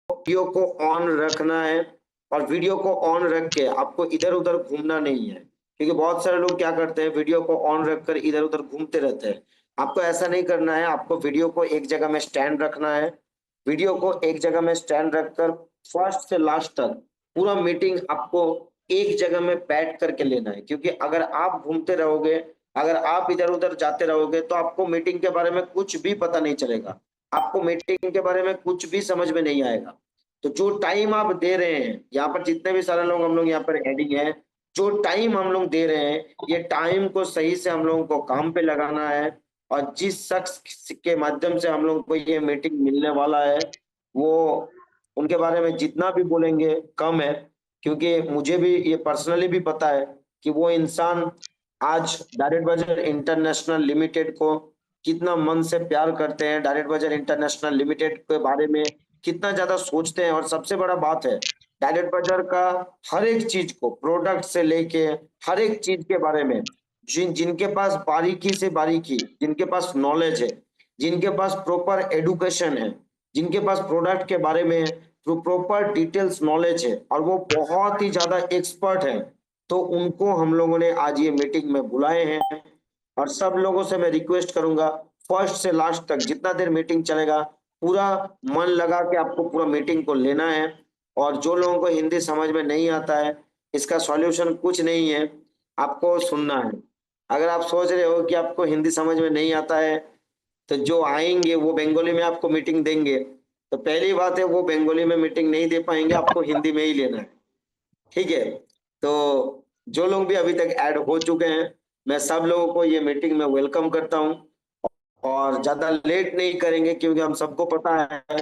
Video को on रखना है और वीडियो को ऑन रख के आपको इधर उधर घूमना नहीं है, क्योंकि बहुत सारे लोग क्या करते हैं, वीडियो को ऑन रखकर इधर उधर घूमते रहते हैं। आपको ऐसा नहीं करना है, आपको वीडियो को एक जगह में स्टैंड रखना है। वीडियो को एक जगह में स्टैंड रखकर फर्स्ट से लास्ट तक पूरा मीटिंग आपको एक जगह में बैठ करके लेना है, क्योंकि अगर आप घूमते रहोगे, अगर आप इधर उधर जाते रहोगे तो आपको मीटिंग के बारे में कुछ भी पता नहीं चलेगा, आपको मीटिंग के बारे में कुछ भी समझ में नहीं आएगा। तो जो टाइम आप दे रहे हैं, यहाँ पर जितने भी सारे लोग हम लोग यहाँ पर हेडिंग है, जो टाइम हम लोग दे रहे हैं, ये टाइम को सही से हम लोगों को काम पे लगाना है। और जिस शख्स के माध्यम से हम लोगों को ये मीटिंग मिलने वाला है, वो उनके बारे में जितना भी बोलेंगे कम है, क्योंकि मुझे भी ये पर्सनली भी पता है कि वो इंसान आज डायरेक्ट बाजार इंटरनेशनल लिमिटेड को कितना मन से प्यार करते हैं, डायरेक्ट बाजार इंटरनेशनल लिमिटेड के बारे में कितना ज्यादा सोचते हैं। और सबसे बड़ा बात है, डायरेक्ट बाजार का हर एक चीज को, प्रोडक्ट से लेके हर एक चीज के बारे में जिनके पास बारीकी से बारीकी, जिनके पास नॉलेज है, जिनके पास प्रॉपर एडुकेशन है, जिनके पास प्रोडक्ट के बारे में प्रॉपर डिटेल्स नॉलेज है और वो बहुत ही ज्यादा एक्सपर्ट है, तो उनको हम लोगों ने आज ये मीटिंग में बुलाए हैं। और सब लोगों से मैं रिक्वेस्ट करूंगा, फर्स्ट से लास्ट तक जितना देर मीटिंग चलेगा, पूरा मन लगा के आपको पूरा मीटिंग को लेना है। और जो लोगों को हिंदी समझ में नहीं आता है, इसका सॉल्यूशन कुछ नहीं है, आपको सुनना है। अगर आप सोच रहे हो कि आपको हिंदी समझ में नहीं आता है, तो जो आएंगे वो बंगाली में आपको मीटिंग देंगे, तो पहली बात है वो बंगाली में मीटिंग नहीं दे पाएंगे, आपको हिंदी में ही लेना है। ठीक है? तो जो लोग भी अभी तक ऐड हो चुके हैं, मैं सब लोगों को ये मीटिंग में वेलकम करता हूँ। और ज्यादा लेट नहीं करेंगे, क्योंकि हम सबको पता है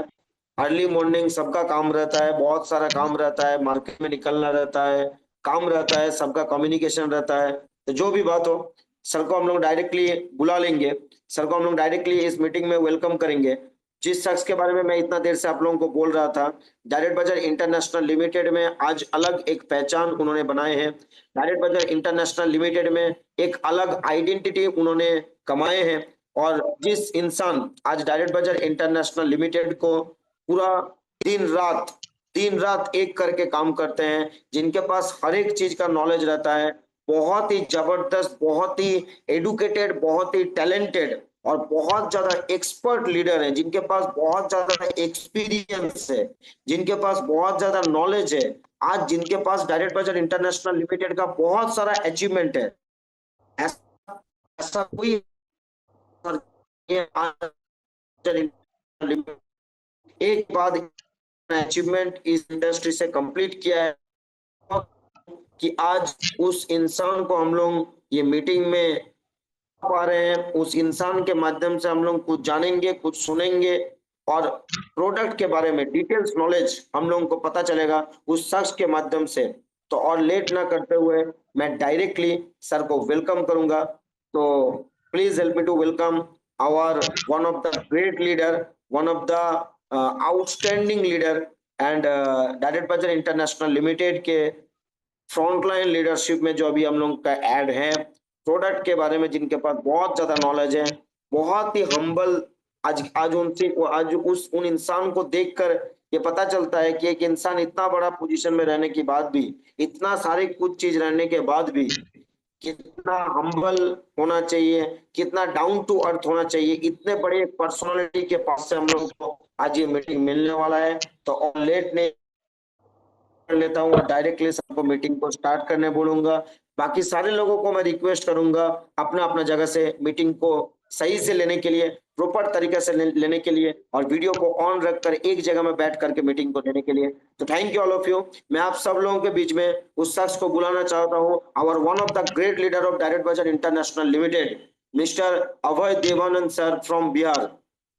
अर्ली मॉर्निंग सबका काम रहता है, बहुत सारा काम रहता है, मार्केट में निकलना रहता है, काम रहता है, सबका कम्युनिकेशन रहता है। तो जो भी बात हो, सर को हम लोग डायरेक्टली बुला लेंगे, सर को हम लोग डायरेक्टली इस मीटिंग में वेलकम करेंगे। जिस शख्स के बारे में मैं इतना देर से आप लोगों को बोल रहा था, डायरेक्ट बाजार इंटरनेशनल लिमिटेड में आज अलग एक पहचान उन्होंने बनाए हैं, डायरेक्ट बाजार इंटरनेशनल लिमिटेड में एक अलग आइडेंटिटी उन्होंने कमाए हैं। और जिस इंसान आज डायरेक्ट बाजार इंटरनेशनल लिमिटेड को पूरा दिन रात एक करके काम करते हैं, जिनके पास हर एक चीज का नॉलेज रहता है, बहुत ही जबरदस्त, बहुत ही एडुकेटेड, बहुत ही टैलेंटेड और बहुत ज्यादा एक्सपर्ट लीडर हैं, जिनके पास बहुत ज्यादा एक्सपीरियंस है, जिनके पास बहुत ज्यादा नॉलेज है, आज जिनके पास डायरेक्ट बाजार इंटरनेशनल लिमिटेड का बहुत सारा अचीवमेंट है। ऐसा ऐसा कोई एक बाद अचीवमेंट इस इंडस्ट्री से कंप्लीट किया है, कि आज उस इंसान को हम लोग ये मीटिंग में पा रहे हैं। उस इंसान के माध्यम से हम लोग कुछ जानेंगे, कुछ सुनेंगे और प्रोडक्ट के बारे में डिटेल्स नॉलेज हम लोगों को पता चलेगा उस शख्स के माध्यम से। तो और लेट ना करते हुए मैं डायरेक्टली सर को वेलकम करूंगा। तो please help me to welcome our one of the great leader, one of the outstanding leader and direct Bazaar international limited के फ्रंटलाइन लीडरशिप में जो अभी हम लोग का ऐड है, प्रोडक्ट के बारे में जिनके पास बहुत ज्यादा नॉलेज है, बहुत ही हम्बल। आज आज उनसे आज उस उन इंसान को देखकर ये पता चलता है कि एक इंसान इतना बड़ा पोजीशन में रहने के बाद भी, इतना सारे कुछ चीज रहने के बाद भी कितना हम्बल होना चाहिए, कितना डाउन टू अर्थ होना चाहिए, इतने बड़े पर्सनालिटी के पास से हम लोग को आज ये मीटिंग मिलने वाला है। तो और लेट नहीं कर लेता हूँ और डायरेक्टली सबको मीटिंग को स्टार्ट करने बोलूंगा। बाकी सारे लोगों को मैं रिक्वेस्ट करूंगा अपना अपना जगह से मीटिंग को सही से लेने के लिए, प्रॉपर तरीके से लेने के लिए, और वीडियो को ऑन रखकर एक जगह में बैठ करके मीटिंग को लेने के लिए। तो thank you all of you. मैं आप सब लोगों के बीच में उस शख्स को बुलाना चाहता हूँ, our one of the great leader of direct Bazaar international limited, mister Abhay Devanand sir from Bihar.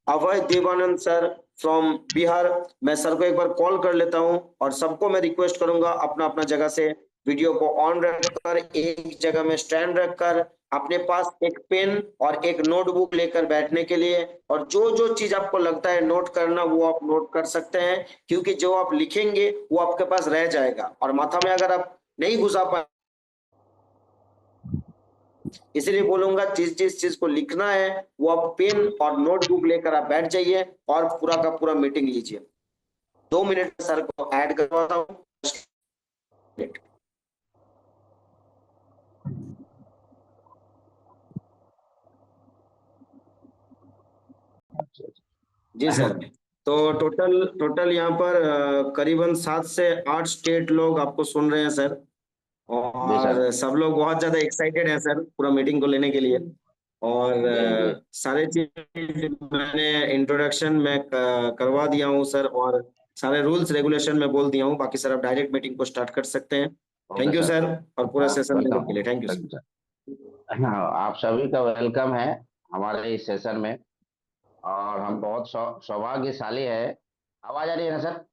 Abhay Devanand sir from Bihar. मैं सर को एक बार कॉल कर लेता हूं और सबको मैं रिक्वेस्ट करूंगा अपना अपना जगह से वीडियो को ऑन रखकर एक जगह में स्टैंड रखकर अपने पास एक पेन और एक नोटबुक लेकर बैठने के लिए। और जो जो चीज आपको लगता है नोट करना, वो आप नोट कर सकते हैं, क्योंकि जो आप लिखेंगे वो आपके पास रह जाएगा और माथा में अगर आप नहीं घुसा पाए, इसलिए बोलूंगा जिस जिस चीज को लिखना है वो आप पेन और नोटबुक लेकर आप बैठ जाइए और पूरा का पूरा मीटिंग लीजिए। 2 मिनट सर को ऐड करवाता हूँ। जी सर। तो टोटल टोटल यहाँ पर करीबन 7 से 8 स्टेट लोग आपको सुन रहे हैं सर। जी सर। और सब लोग बहुत ज्यादा एक्साइटेड हैं सर पूरा मीटिंग को लेने के लिए। और जी जी। सारे चीज मैंने इंट्रोडक्शन में करवा दिया हूँ सर, और सारे रूल्स रेगुलेशन में बोल दिया हूँ। बाकी सर आप डायरेक्ट मीटिंग को स्टार्ट कर सकते हैं। Okay thank you sir. Sir, और पूरा हाँ, सेशन देने वेलकम। के लिए thank you thank sir. You sir. हाँ, आप सभी का वेलकम है हमारे इस सेशन में। और हम बहुत सौभाग्यशाली है। आवाज आ रही है ना sir?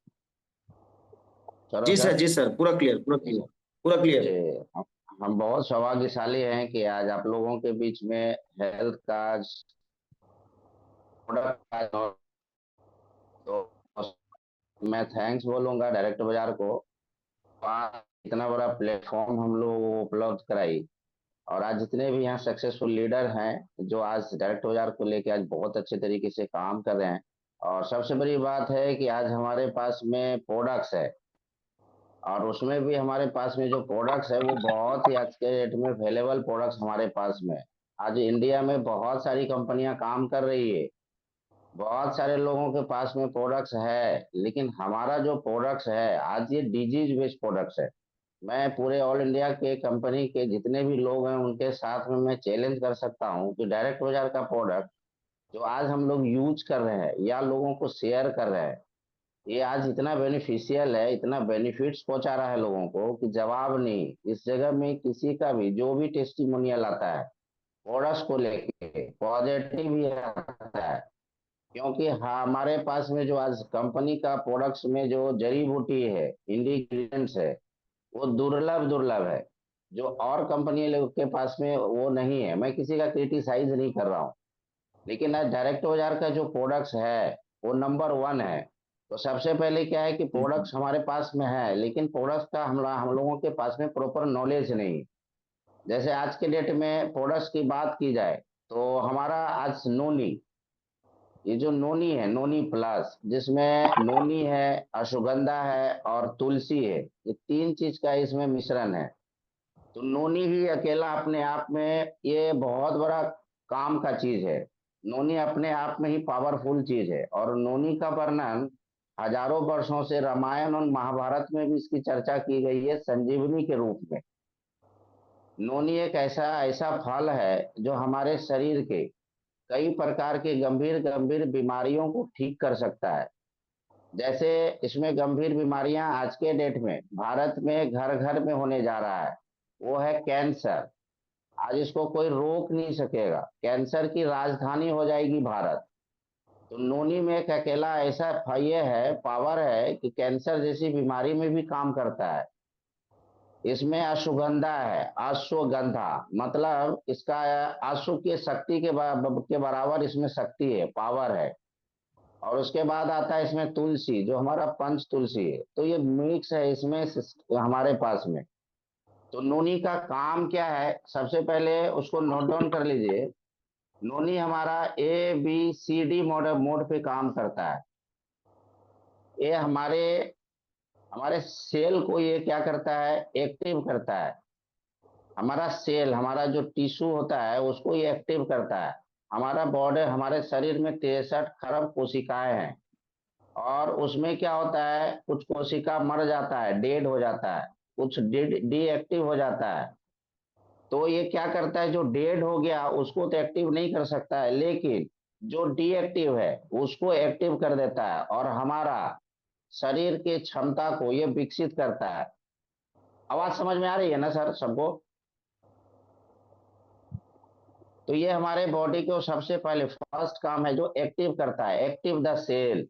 Saurabh ji sir? Sir, जी सर, पूरा क्लियर, पूरा क्लियर, पूरा जी। क्लियर। हम हम बहुत सौभाग्यशाली हैं कि आज आप लोगों के बीच में हेल्थ का प्रोडक्ट का, तो मैं थैंक्स बोलूंगा डायरेक्ट बाजार को। आज इतना बड़ा प्लेटफॉर्म हम लोग को उपलब्ध कराई। और आज जितने भी यहाँ सक्सेसफुल लीडर हैं जो आज डायरेक्ट बाजार को लेके आज बहुत अच्छे तरीके से काम कर रहे हैं। और सबसे बड़ी बात है कि आज हमारे पास में प्रोडक्ट्स है। और उसमें भी हमारे पास में जो प्रोडक्ट्स है वो बहुत ही आज के डेट में अवेलेबल प्रोडक्ट्स हमारे पास में। आज इंडिया में बहुत सारी कंपनियां काम कर रही है। बहुत सारे लोगों के पास में प्रोडक्ट्स है, लेकिन हमारा जो प्रोडक्ट्स है आज ये डिजीज बेस्ड प्रोडक्ट्स है। मैं पूरे ऑल इंडिया के कंपनी के जितने भी लोग हैं उनके साथ में मैं चैलेंज कर सकता हूं कि डायरेक्ट बाजार का प्रोडक्ट जो आज हम लोग यूज कर रहे हैं या लोगों को शेयर कर रहे हैं, ये आज इतना बेनिफिशियल है, इतना बेनिफिट्स पहुंचा रहा है लोगों को कि जवाब नहीं। इस जगह में किसी का भी जो भी टेस्टिमोनियल आता है प्रोडक्ट्स को लेके पॉजिटिव ही आता है। क्योंकि हमारे पास में जो आज कंपनी का प्रोडक्ट्स में जो जड़ी बूटी है, इंग्रेडिएंट्स है, वो दुर्लभ दुर्लभ है। जो और कंपनी लोग के पास में वो नहीं है। मैं किसी का क्रिटिसाइज नहीं कर रहा हूँ, लेकिन आज डायरेक्ट बाजार का जो प्रोडक्ट्स है वो नंबर वन है। तो सबसे पहले क्या है कि प्रोडक्ट्स हमारे पास में है, लेकिन प्रोडक्ट्स का हम लोगों के पास में प्रॉपर नॉलेज नहीं। जैसे आज के डेट में प्रोडक्ट्स की बात की जाए तो हमारा आज नोनी, ये जो नोनी है, नोनी प्लस, जिसमें नोनी है, अश्वगंधा है और तुलसी है, ये तीन चीज का इसमें मिश्रण है। तो नोनी ही अकेला अपने आप में ये बहुत बड़ा काम का चीज है। नोनी अपने आप में ही पावरफुल चीज है। और नोनी का वर्णन हजारों वर्षों से रामायण और महाभारत में भी इसकी चर्चा की गई है संजीवनी के रूप में। नोनी एक ऐसा ऐसा फल है जो हमारे शरीर के कई प्रकार के गंभीर गंभीर बीमारियों को ठीक कर सकता है। जैसे इसमें गंभीर बीमारियां आज के डेट में भारत में घर घर में होने जा रहा है, वो है कैंसर। आज इसको कोई रोक नहीं सकेगा, कैंसर की राजधानी हो जाएगी भारत। तो नोनी में एक अकेला ऐसा ये है, पावर है कि कैंसर जैसी बीमारी में भी काम करता है। इसमें अश्वगंधा है, अश्वगंधा मतलब इसका अश्व की शक्ति के बराबर इसमें शक्ति है, पावर है। और उसके बाद आता है इसमें तुलसी, जो हमारा पंच तुलसी है। तो ये मिक्स है इसमें हमारे पास में। तो नोनी का काम क्या है, सबसे पहले उसको नोट डाउन कर लीजिए। नोनी हमारा ABCD मोड पे काम करता है। ये हमारे हमारे सेल को ये क्या करता है, एक्टिव करता है। हमारा सेल, हमारा जो टिश्यू होता है उसको ये एक्टिव करता है। हमारा बॉडी, हमारे शरीर में 63 खरब कोशिकाएं हैं। और उसमें क्या होता है, कुछ कोशिका मर जाता है, डेड हो जाता है, कुछ डीएक्टिव हो जाता है। तो ये क्या करता है, जो डेड हो गया उसको तो एक्टिव नहीं कर सकता है, लेकिन जो डीएक्टिव है उसको एक्टिव कर देता है और हमारा शरीर की क्षमता को ये विकसित करता है। आवाज समझ में आ रही है ना सर सबको? तो ये हमारे बॉडी को सबसे पहले फर्स्ट काम है जो एक्टिव करता है, एक्टिव द सेल।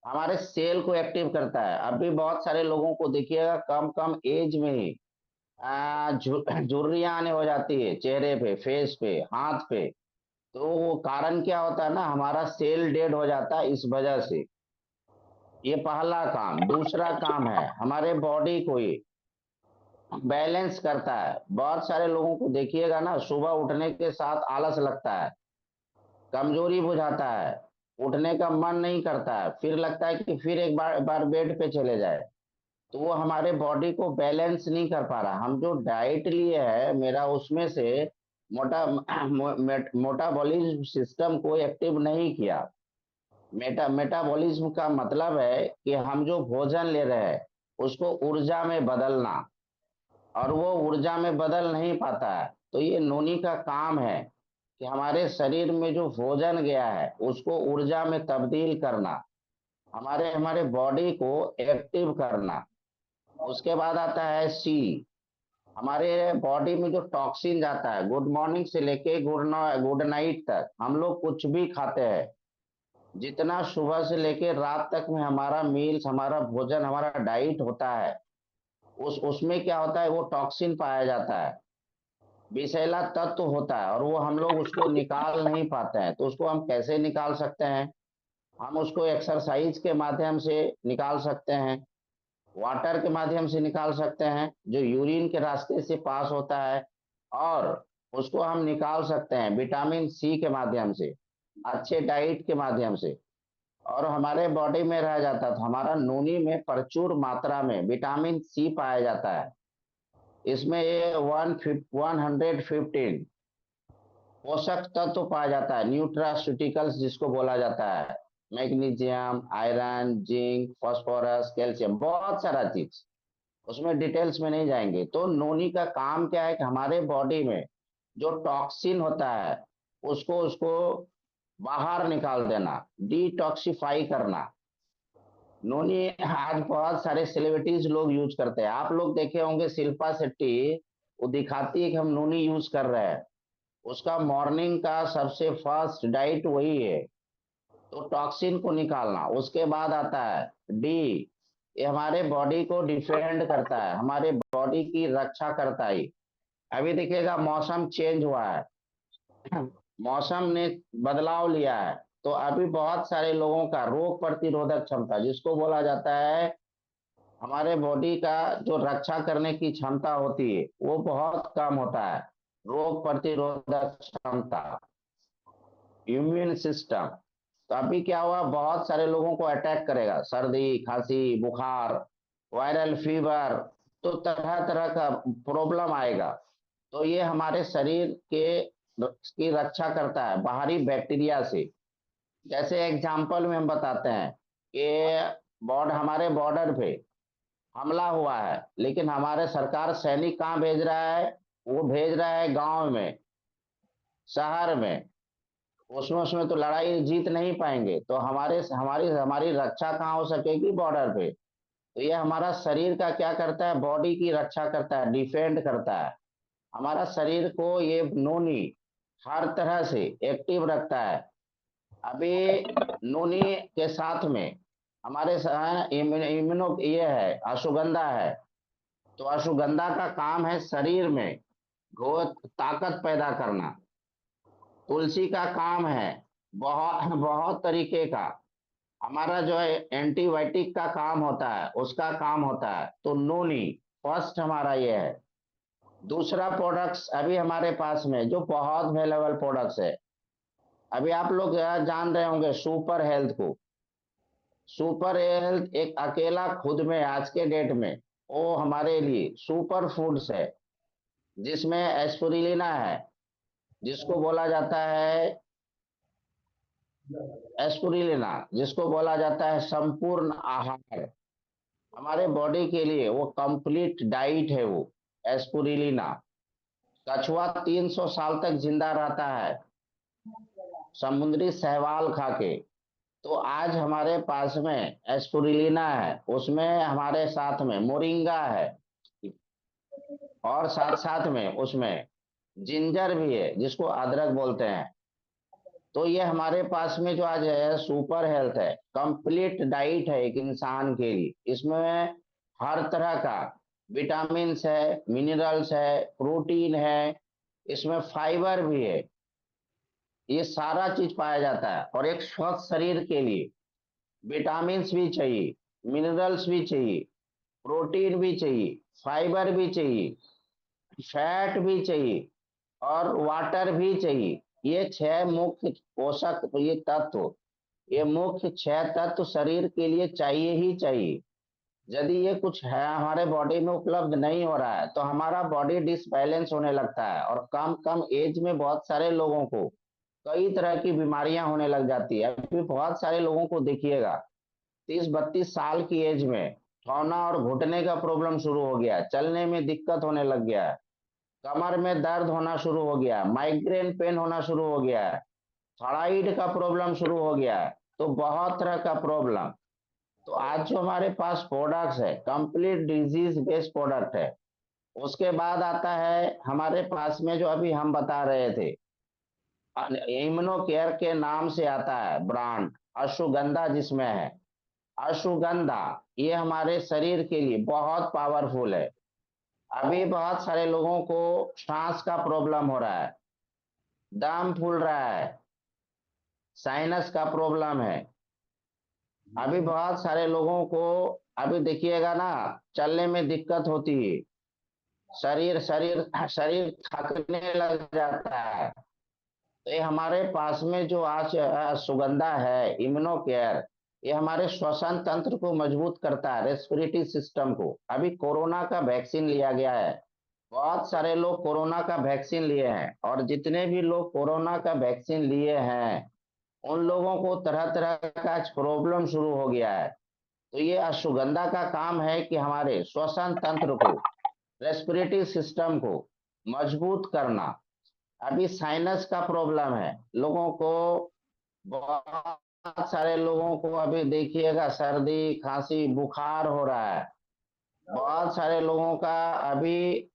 हमारे सेल को एक्टिव करता है। अभी बहुत सारे लोगों को देखिएगा कम कम एज में ही झुर्रियां आने हो जाती है, चेहरे पे, फेस पे, हाथ पे। तो वो कारण क्या होता है ना, हमारा सेल डेड हो जाता है इस वजह से। ये पहला काम। दूसरा काम है हमारे बॉडी को ये बैलेंस करता है। बहुत सारे लोगों को देखिएगा ना, सुबह उठने के साथ आलस लगता है, कमजोरी बुझाता है, उठने का मन नहीं करता है, फिर लगता है कि फिर एक बार बेड पे चले जाए। तो वो हमारे बॉडी को बैलेंस नहीं कर पा रहा। हम जो डाइट लिए है मेरा, उसमें से मोटा मोटाबॉलिज्म सिस्टम को एक्टिव नहीं किया। मेटाबॉलिज्म का मतलब है कि हम जो भोजन ले रहे हैं उसको ऊर्जा में बदलना, और वो ऊर्जा में बदल नहीं पाता है। तो ये नोनी का काम है कि हमारे शरीर में जो भोजन गया है उसको ऊर्जा में तब्दील करना, हमारे हमारे बॉडी को एक्टिव करना। उसके बाद आता है सी। हमारे बॉडी में जो टॉक्सिन जाता है, गुड मॉर्निंग से लेके गुड नाइट तक हम लोग कुछ भी खाते हैं, जितना सुबह से लेके रात तक में हमारा मील्स, हमारा भोजन, हमारा डाइट होता है, उसमें क्या होता है, वो टॉक्सिन पाया जाता है, विषैला तत्व होता है, और वो हम लोग उसको निकाल नहीं पाते हैं। तो उसको हम कैसे निकाल सकते हैं? हम उसको एक्सरसाइज के माध्यम से निकाल सकते हैं, वाटर के माध्यम से निकाल सकते हैं, जो यूरिन के रास्ते से पास होता है, और उसको हम निकाल सकते हैं विटामिन सी के माध्यम से, अच्छे डाइट के माध्यम से, और हमारे बॉडी में रह जाता। तो हमारा नूनी में प्रचुर मात्रा में विटामिन सी पाया जाता है। इसमें ये 115 पोषक तत्व पाया जाता है, न्यूट्रास्यूटिकल्स जिसको बोला जाता है, magnesium, iron, zinc, phosphorus, calcium, बहुत सारा चीज। उसमें डिटेल्स में नहीं जाएंगे। तो नोनी का काम क्या है कि हमारे बॉडी में जो टॉक्सिन होता है उसको उसको बाहर निकाल देना, डिटॉक्सिफाई करना। नोनी आज बहुत सारे सेलिब्रिटीज लोग यूज करते हैं। आप लोग देखे होंगे शिल्पा शेट्टी, वो दिखाती है कि हम नोनी यूज कर रहे हैं। उसका मॉर्निंग का सबसे फर्स्ट डाइट वही है। तो टॉक्सिन को निकालना। उसके बाद आता है डी। ये हमारे बॉडी को डिफेंड करता है, हमारे बॉडी की रक्षा करता है। अभी देखिएगा मौसम चेंज हुआ है, मौसम ने बदलाव लिया है। तो अभी बहुत सारे लोगों का रोग प्रतिरोधक क्षमता, जिसको बोला जाता है हमारे बॉडी का जो रक्षा करने की क्षमता होती है, वो बहुत कम होता है। रोग प्रतिरोधक क्षमता, इम्यून सिस्टम। तो अभी क्या हुआ, बहुत सारे लोगों को अटैक करेगा, सर्दी, खांसी, बुखार, वायरल फीवर, तो तरह तरह का प्रॉब्लम आएगा। तो ये हमारे शरीर के की रक्षा करता है बाहरी बैक्टीरिया से। जैसे एग्जाम्पल में हम बताते हैं कि हमारे बॉर्डर पे हमला हुआ है, लेकिन हमारे सरकार सैनिक कहाँ भेज रहा है? वो भेज रहा है गांव में, शहर में। उसमें उसमें तो लड़ाई जीत नहीं पाएंगे, तो हमारे हमारी हमारी रक्षा कहाँ हो सकेगी? बॉर्डर पे। तो ये हमारा शरीर का क्या करता है, बॉडी की रक्षा करता है, डिफेंड करता है। हमारा शरीर को ये नोनी हर तरह से एक्टिव रखता है। अभी नोनी के साथ में हमारे इम्यूनो ये है, अश्वगंधा है। तो अश्वगंधा का काम है शरीर में ताकत पैदा करना। तुलसी का काम है बहुत बहुत तरीके का। हमारा जो है एंटीबायोटिक का काम होता है, उसका काम होता है। तो नोनी फर्स्ट हमारा ये है। दूसरा प्रोडक्ट्स अभी हमारे पास में जो बहुत अवेलेबल प्रोडक्ट्स है, अभी आप लोग जान रहे होंगे सुपर हेल्थ को। सुपर हेल्थ एक अकेला खुद में आज के डेट में वो हमारे लिए सुपर फूड्स है, जिसमें एस्पिरुलिना है, जिसको बोला जाता है एस्पिरुलिना, जिसको बोला जाता है संपूर्ण आहार। हमारे बॉडी के लिए वो कंप्लीट डाइट है वो एस्पिरुलिना। कछुआ 300 साल तक जिंदा रहता है समुद्री शैवाल खा के। तो आज हमारे पास में एस्पिरुलिना है, उसमें हमारे साथ में मोरिंगा है, और साथ साथ में उसमें जिंजर भी है, जिसको अदरक बोलते हैं। तो ये हमारे पास में जो आज है सुपर हेल्थ है, कंप्लीट डाइट है एक इंसान के लिए। इसमें हर तरह का विटामिन है, मिनरल्स है, प्रोटीन है, इसमें फाइबर भी है। ये सारा चीज पाया जाता है। और एक स्वस्थ शरीर के लिए विटामिन भी चाहिए, मिनरल्स भी चाहिए, प्रोटीन भी चाहिए, फाइबर भी चाहिए, फैट भी चाहिए, और वाटर भी चाहिए। ये 6 मुख्य पोषक ये तत्व ये मुख्य 6 तत्व शरीर के लिए चाहिए ही चाहिए। यदि ये कुछ है हमारे बॉडी में उपलब्ध नहीं हो रहा है तो हमारा बॉडी डिसबैलेंस होने लगता है, और कम कम एज में बहुत सारे लोगों को कई तरह की बीमारियां होने लग जाती है। अभी बहुत सारे लोगों को देखिएगा 30-32 साल की एज में ठौना और घुटने का प्रॉब्लम शुरू हो गया, चलने में दिक्कत होने लग गया, कमर में दर्द होना शुरू हो गया, माइग्रेन पेन होना शुरू हो गया, थायराइड का प्रॉब्लम शुरू हो गया, तो बहुत तरह का प्रॉब्लम। तो आज जो हमारे पास प्रोडक्ट्स है कंप्लीट डिजीज बेस्ड प्रोडक्ट है। उसके बाद आता है हमारे पास में जो अभी हम बता रहे थे, इम्यूनो केयर के नाम से आता है ब्रांड, अश्वगंधा जिसमें है। अश्वगंधा ये हमारे शरीर के लिए बहुत पावरफुल है। अभी बहुत सारे लोगों को सांस का प्रॉब्लम हो रहा है, दम फूल रहा है, साइनस का प्रॉब्लम है। अभी बहुत सारे लोगों को अभी देखिएगा ना, चलने में दिक्कत होती है, शरीर शरीर शरीर थकने लग जाता है। तो ये हमारे पास में जो आज सुगंधा है इम्यूनो केयर, ये हमारे श्वसन तंत्र को मजबूत करता है, रेस्पिरेटरी सिस्टम को। अभी कोरोना का वैक्सीन लिया गया है, बहुत सारे लोग कोरोना का वैक्सीन लिए हैं, और जितने भी लोग कोरोना का वैक्सीन लिए हैं उन लोगों को तरह तरह का प्रॉब्लम शुरू हो गया है। तो ये अश्वगंधा का काम है कि हमारे श्वसन तंत्र को, रेस्पिरेटरी सिस्टम को मजबूत करना। अभी साइनस का प्रॉब्लम है लोगों को, बहुत सारे लोगों को अभी देखिएगा सर्दी खांसी बुखार हो रहा है, बहुत सारे लोगों का अभी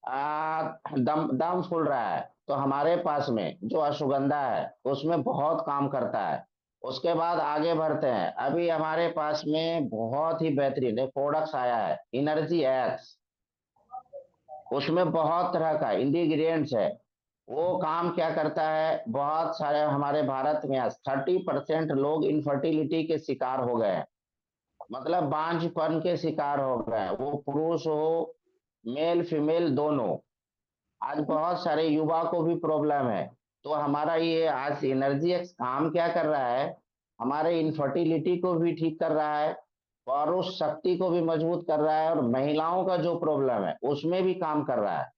दम दम फूल रहा है। तो हमारे पास में जो अश्वगंधा है उसमें बहुत काम करता है। उसके बाद आगे बढ़ते हैं, अभी हमारे पास में बहुत ही बेहतरीन एक प्रोडक्ट्स आया है एनर्जी एक्स। उसमें बहुत तरह का इंग्रेडिएंट्स है। वो काम क्या करता है, बहुत सारे हमारे भारत में आज 30% लोग इनफर्टिलिटी के शिकार हो गए हैं, मतलब बांझपन के शिकार हो गए हैं, वो पुरुष हो मेल फीमेल दोनों। आज बहुत सारे युवा को भी प्रॉब्लम है। तो हमारा ये आज एनर्जी एक्स काम क्या कर रहा है, हमारे इनफर्टिलिटी को भी ठीक कर रहा है, पौरुष शक्ति को भी मजबूत कर रहा है, और महिलाओं का जो प्रॉब्लम है उसमें भी काम कर रहा है।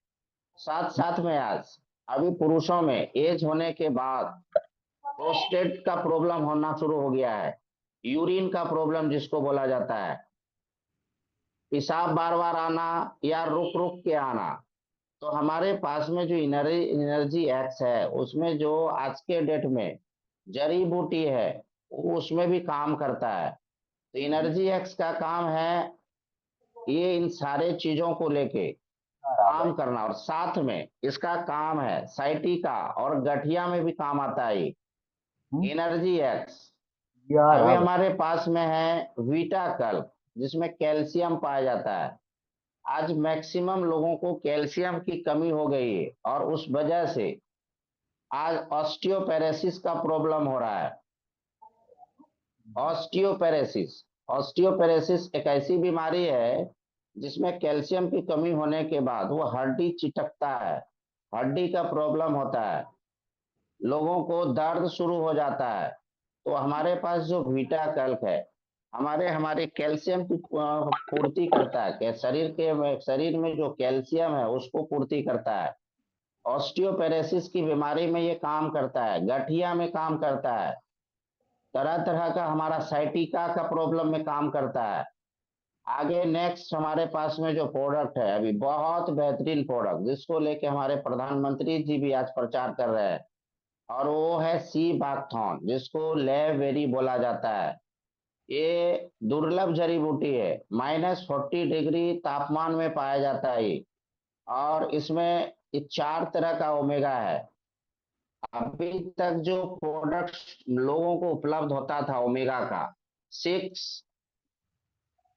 साथ साथ में आज अभी पुरुषों में एज होने के बाद प्रोस्टेट का प्रॉब्लम होना शुरू हो गया है, यूरिन का प्रॉब्लम जिसको बोला जाता है, पेशाब बार बार आना या रुक रुक के आना। तो हमारे पास में जो एनर्जी एक्स है उसमें जो आज के डेट में जड़ी बूटी है वो उसमें भी काम करता है। तो एनर्जी एक्स का काम है ये इन सारे चीजों को लेके काम करना, और साथ में इसका काम है साइटिका और गठिया में भी काम आता है एनर्जी एक्स। अभी हमारे पास में है वीटा कल्प जिसमें कैल्शियम पाया जाता है। आज मैक्सिमम लोगों को कैल्शियम की कमी हो गई है, और उस वजह से आज ऑस्टियोपेरेसिस का प्रॉब्लम हो रहा है। ऑस्टियोपेरेसिस, ऑस्टियोपेरेसिस एक ऐसी बीमारी है जिसमें कैल्शियम की कमी होने के बाद वो हड्डी चिटकता है, हड्डी का प्रॉब्लम होता है, लोगों को दर्द शुरू हो जाता है। तो हमारे पास जो वीटा कल्प है हमारे हमारे कैल्शियम की पूर्ति करता है, कि शरीर में जो कैल्शियम है उसको पूर्ति करता है। ऑस्टियोपेरेसिस की बीमारी में ये काम करता है, गठिया में काम करता है, तरह तरह का हमारा साइटिका का प्रॉब्लम में काम करता है। आगे नेक्स्ट हमारे पास में जो प्रोडक्ट है अभी बहुत बेहतरीन प्रोडक्ट जिसको लेके हमारे प्रधानमंत्री जी भी आज प्रचार कर रहे हैं, और वो है सी बाकथॉन जिसको लेवेरी बोला जाता है। ये दुर्लभ जड़ी बूटी है, -40 डिग्री तापमान में पाया जाता है और इसमें 4 तरह का ओमेगा है। अभी तक जो प्रोडक्ट लोगों को उपलब्ध होता था ओमेगा का 6,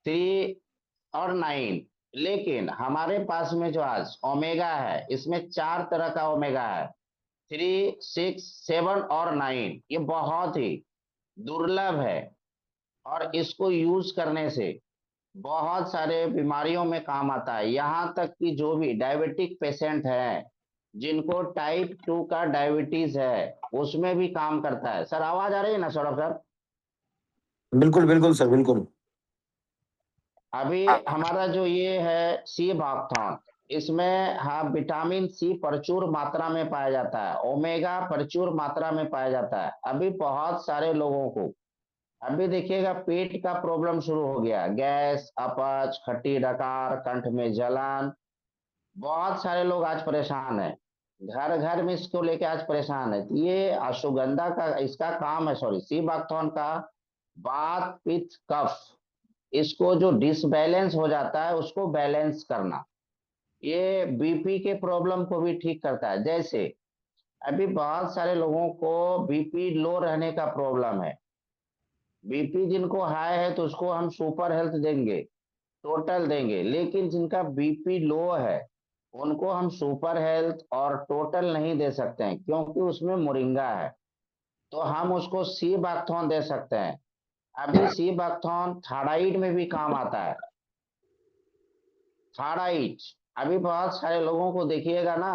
3 और 9, लेकिन हमारे पास में जो आज ओमेगा है इसमें 4 तरह का ओमेगा है, 3, 6, 7 और 9। ये बहुत ही दुर्लभ है, और इसको यूज करने से बहुत सारे बीमारियों में काम आता है। यहाँ तक कि जो भी डायबिटिक पेशेंट हैं जिनको टाइप 2 का डायबिटीज है उसमें भी काम करता है। सर आवाज आ रही है ना सौरभ सर? बिल्कुल बिल्कुल सर, बिल्कुल। अभी हमारा जो ये है सी बाकथॉन, इसमें हाँ विटामिन सी प्रचुर मात्रा में पाया जाता है, ओमेगा प्रचुर मात्रा में पाया जाता है। अभी बहुत सारे लोगों को अभी देखिएगा पेट का प्रॉब्लम शुरू हो गया, गैस, अपच, खट्टी डकार, कंठ में जलन। बहुत सारे लोग आज परेशान हैं, घर घर में इसको लेके आज परेशान है। तो ये अश्वगंधा का इसका काम है, सॉरी सी बाकथॉन का, वात पित्त कफ, इसको जो डिसबैलेंस हो जाता है उसको बैलेंस करना। ये बीपी के प्रॉब्लम को भी ठीक करता है। जैसे अभी बहुत सारे लोगों को बीपी लो रहने का प्रॉब्लम है। बीपी जिनको हाई है तो उसको हम सुपर हेल्थ देंगे, टोटल देंगे, लेकिन जिनका बीपी लो है उनको हम सुपर हेल्थ और टोटल नहीं दे सकते हैं, क्योंकि उसमें मोरिंगा है। तो हम उसको सी बाकथॉन दे सकते हैं। अभी सी बाकथॉन थायराइड में भी काम आता है। थायराइड, अभी बहुत सारे लोगों को देखिएगा ना,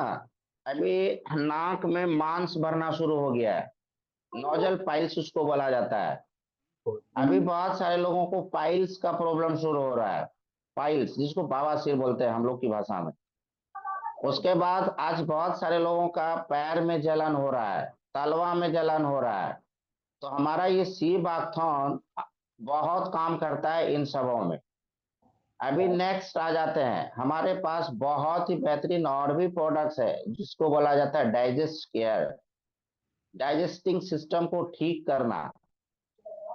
अभी नाक में मांस भरना शुरू हो गया है, नोजल पाइल्स उसको बोला जाता है। अभी बहुत सारे लोगों को पाइल्स का प्रॉब्लम शुरू हो रहा है, पाइल्स जिसको बवासीर बोलते हैं हम लोग की भाषा में। उसके बाद आज बहुत सारे लोगों का पैर में जलन हो रहा है, तलवा में जलन हो रहा है। तो हमारा ये सी बाकथॉन बहुत काम करता है इन सबों में। अभी नेक्स्ट आ जाते हैं, हमारे पास बहुत ही बेहतरीन और भी प्रोडक्ट्स है जिसको बोला जाता है डाइजेस्ट केयर, डाइजेस्टिंग सिस्टम को ठीक करना।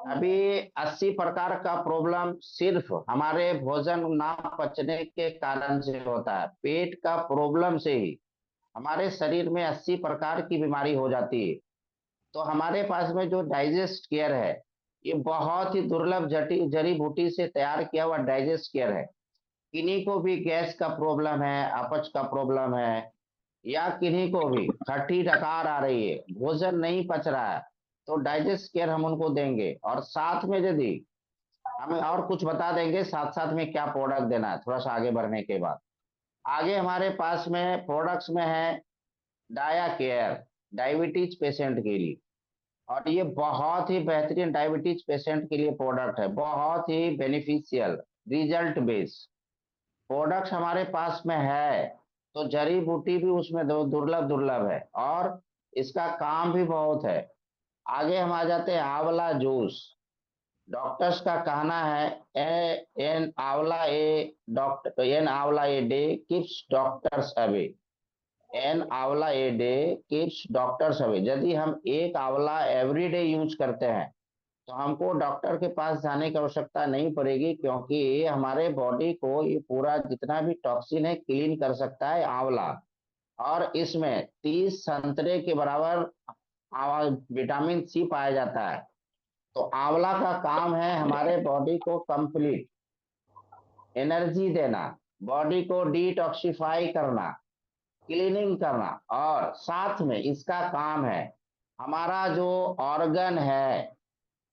अभी 80 प्रकार का प्रॉब्लम सिर्फ हमारे भोजन ना पचने के कारण से होता है, पेट का प्रॉब्लम से ही हमारे शरीर में 80 प्रकार की बीमारी हो जाती है। तो हमारे पास में जो डाइजेस्ट केयर है, ये बहुत ही दुर्लभ जटी जड़ी बूटी से तैयार किया हुआ डाइजेस्ट केयर है। किन्हीं को भी गैस का प्रॉब्लम है, अपच का प्रॉब्लम है, या किन्हीं को भी खट्टी डकार आ रही है, भोजन नहीं पच रहा है, तो डाइजेस्ट केयर हम उनको देंगे। और साथ में यदि हमें और कुछ बता देंगे साथ साथ में क्या प्रोडक्ट देना है थोड़ा सा आगे बढ़ने के बाद। आगे हमारे पास में प्रोडक्ट्स में है डाया केयर, डायबिटीज पेशेंट के लिए। और ये बहुत ही बेहतरीन डायबिटीज पेशेंट के लिए प्रोडक्ट है, बहुत ही बेनिफिशियल, रिजल्ट बेस्ड प्रोडक्ट हमारे पास में है। तो जड़ी बूटी भी उसमें दुर्लभ दुर्लभ है और इसका काम भी बहुत है। आगे हम आ जाते हैं आंवला जूस। डॉक्टर्स का कहना है N amla A doctor an amla a day keeps doctors away, an amla a day keeps doctors away. यदि हम एक आंवला एवरी डे यूज करते हैं तो हमको डॉक्टर के पास जाने की आवश्यकता नहीं पड़ेगी, क्योंकि हमारे बॉडी को ये पूरा जितना भी टॉक्सिन है क्लीन कर सकता है आंवला। और इसमें 30 संतरे के बराबर विटामिन सी पाया जाता है। तो आंवला का काम है हमारे बॉडी को कंप्लीट एनर्जी देना, बॉडी को डिटॉक्सिफाई करना, क्लीनिंग करना। और साथ में इसका काम है हमारा जो ऑर्गन है,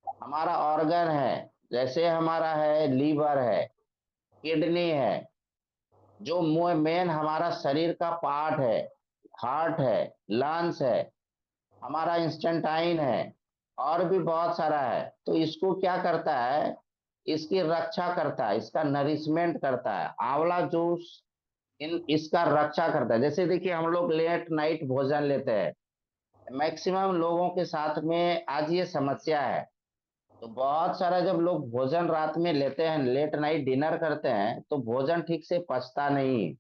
हमारा ऑर्गन है, जैसे हमारा है लीवर है, किडनी है, जो मेन हमारा शरीर का पार्ट है, हार्ट है, लंग्स है, हमारा इंस्टेंटाइन है, और भी बहुत सारा है। तो इसको क्या करता है, इसकी रक्षा करता है, इसका नरिशमेंट करता है आंवला जूस, इन इसका रक्षा करता है। जैसे देखिए हम लोग लेट नाइट भोजन लेते हैं, मैक्सिमम लोगों के साथ में आज ये समस्या है। तो बहुत सारा जब लोग भोजन रात में लेते हैं, लेट नाइट डिनर करते हैं, तो भोजन ठीक से पचता नहीं।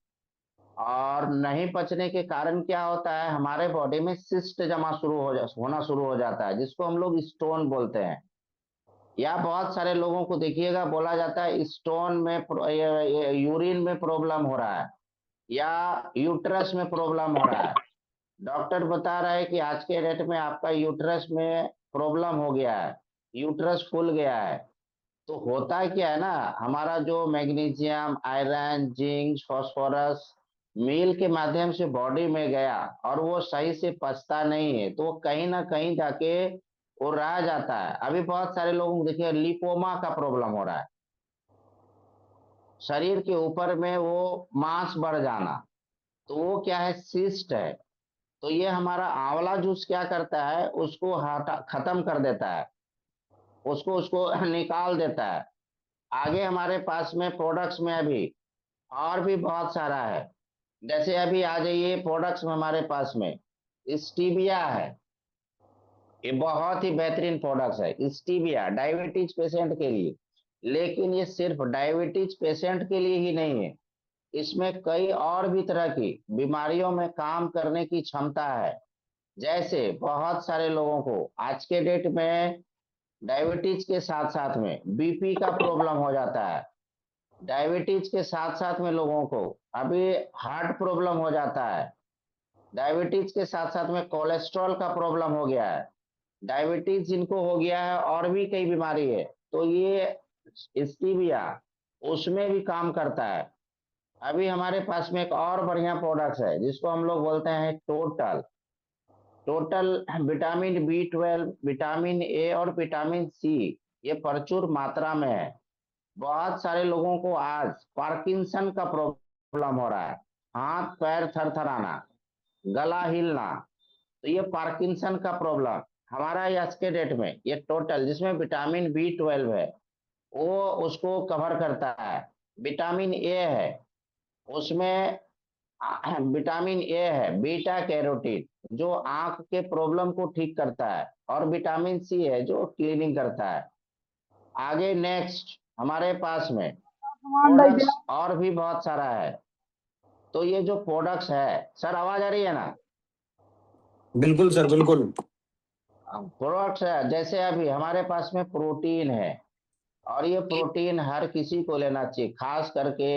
और नहीं पचने के कारण क्या होता है, हमारे बॉडी में सिस्ट जमा होना शुरू हो जाता है, जिसको हम लोग स्टोन बोलते हैं। या बहुत सारे लोगों को देखिएगा बोला जाता है स्टोन में यूरिन में प्रॉब्लम हो रहा है, या यूट्रस में प्रॉब्लम हो रहा है। डॉक्टर बता रहा है कि आज के डेट में आपका यूट्रस में प्रॉब्लम हो गया है, यूट्रस फूल गया है। तो होता क्या है ना, हमारा जो मैग्नीशियम, आयरन, जिंक, फास्फोरस मील के माध्यम से बॉडी में गया और वो सही से पचता नहीं है, तो वो कहीं ना कहीं जाके वो रह जाता है। अभी बहुत सारे लोगों को देखिए लिपोमा का प्रॉब्लम हो रहा है, शरीर के ऊपर में वो मांस बढ़ जाना, तो वो क्या है, सिस्ट है। तो ये हमारा आंवला जूस क्या करता है, उसको हटा खत्म कर देता है। उसको उसको निकाल देता है। आगे हमारे पास में प्रोडक्ट्स में अभी और भी बहुत सारा है। जैसे अभी आ जाइए प्रोडक्ट्स में हमारे पास में स्टीविया है। ये बहुत ही बेहतरीन प्रोडक्ट्स है स्टीविया डायबिटीज पेशेंट के लिए। लेकिन ये सिर्फ डायबिटीज पेशेंट के लिए ही नहीं है, इसमें कई और भी तरह की बीमारियों में काम करने की क्षमता है। जैसे बहुत सारे लोगों को आज के डेट में डायबिटीज के साथ साथ में बीपी का प्रॉब्लम हो जाता है। डायबिटीज के साथ साथ में लोगों को अभी हार्ट प्रॉब्लम हो जाता है। डायबिटीज के साथ साथ में कोलेस्ट्रॉल का प्रॉब्लम हो गया है। डायबिटीज जिनको हो गया है और भी कई बीमारी है, तो ये स्टीविया उसमें भी काम करता है। अभी हमारे पास में एक और बढ़िया प्रोडक्ट है जिसको हम लोग बोलते हैं total. Total vitamin B 12, vitamin A और विटामिन सी ये प्रचुर मात्रा में है। बहुत सारे लोगों को आज पार्किंसन का प्रॉब्लम हो रहा है, हाथ पैर थरथराना, गला हिलना। तो ये पार्किंसन का प्रॉब्लम हमारा आज के डेट में ये टोटल जिसमें विटामिन बी 12 है वो उसको कवर करता है। विटामिन ए है उसमें, विटामिन ए है बीटा कैरोटीन जो आंख के प्रॉब्लम को ठीक करता है, और विटामिन सी है जो क्लीनिंग करता है। आगे नेक्स्ट हमारे पास में हाँ भाई प्रोडक्ट्स जी। और भी बहुत सारा है। तो ये जो प्रोडक्ट्स है, सर आवाज आ रही है ना? बिल्कुल सर, बिल्कुल। प्रोडक्ट्स है जैसे अभी हमारे पास में प्रोटीन है, और ये प्रोटीन हर किसी को लेना चाहिए, खास करके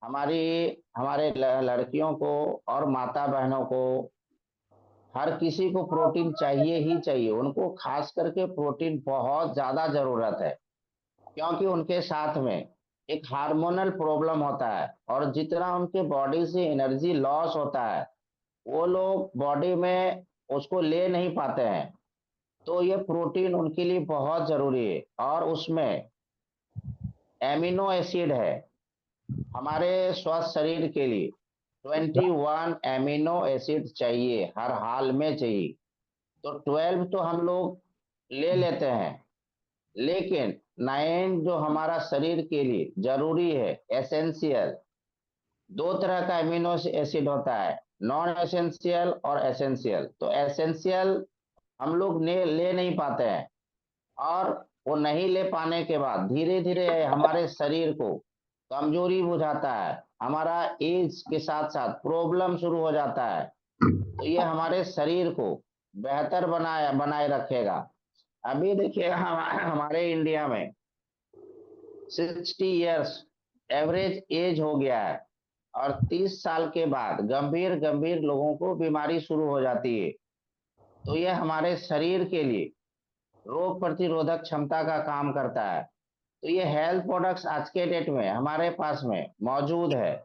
हमारी हमारे लड़कियों को और माता बहनों को। हर किसी को प्रोटीन चाहिए ही चाहिए, उनको खास करके प्रोटीन बहुत ज्यादा जरूरत है। क्योंकि उनके साथ में एक हार्मोनल प्रॉब्लम होता है, और जितना उनके बॉडी से एनर्जी लॉस होता है वो लोग बॉडी में उसको ले नहीं पाते हैं। तो ये प्रोटीन उनके लिए बहुत जरूरी है, और उसमें एमिनो एसिड है हमारे स्वस्थ शरीर के लिए। 21 एमिनो एसिड चाहिए, हर हाल में चाहिए। तो 12 तो हम लोग ले लेते हैं, लेकिन 9 जो हमारा शरीर के लिए जरूरी है, एसेंशियल। दो तरह का एमिनो एसिड होता है, नॉन एसेंशियल और एसेंशियल। तो एसेंशियल हम लोग ले नहीं पाते हैं, और वो नहीं ले पाने के बाद धीरे धीरे हमारे शरीर को कमजोरी बुझाता है, हमारा एज के साथ साथ प्रॉब्लम शुरू हो जाता है। तो ये हमारे शरीर को बेहतर बनाए बनाए रखेगा। अभी देखिए हमारे इंडिया में 60 इयर्स एवरेज एज हो गया है, और 30 साल के बाद गंभीर गंभीर लोगों को बीमारी शुरू हो जाती है। तो ये हमारे शरीर के लिए रोग प्रतिरोधक क्षमता का काम करता है। तो ये हेल्थ प्रोडक्ट्स आज के डेट में हमारे पास में मौजूद है।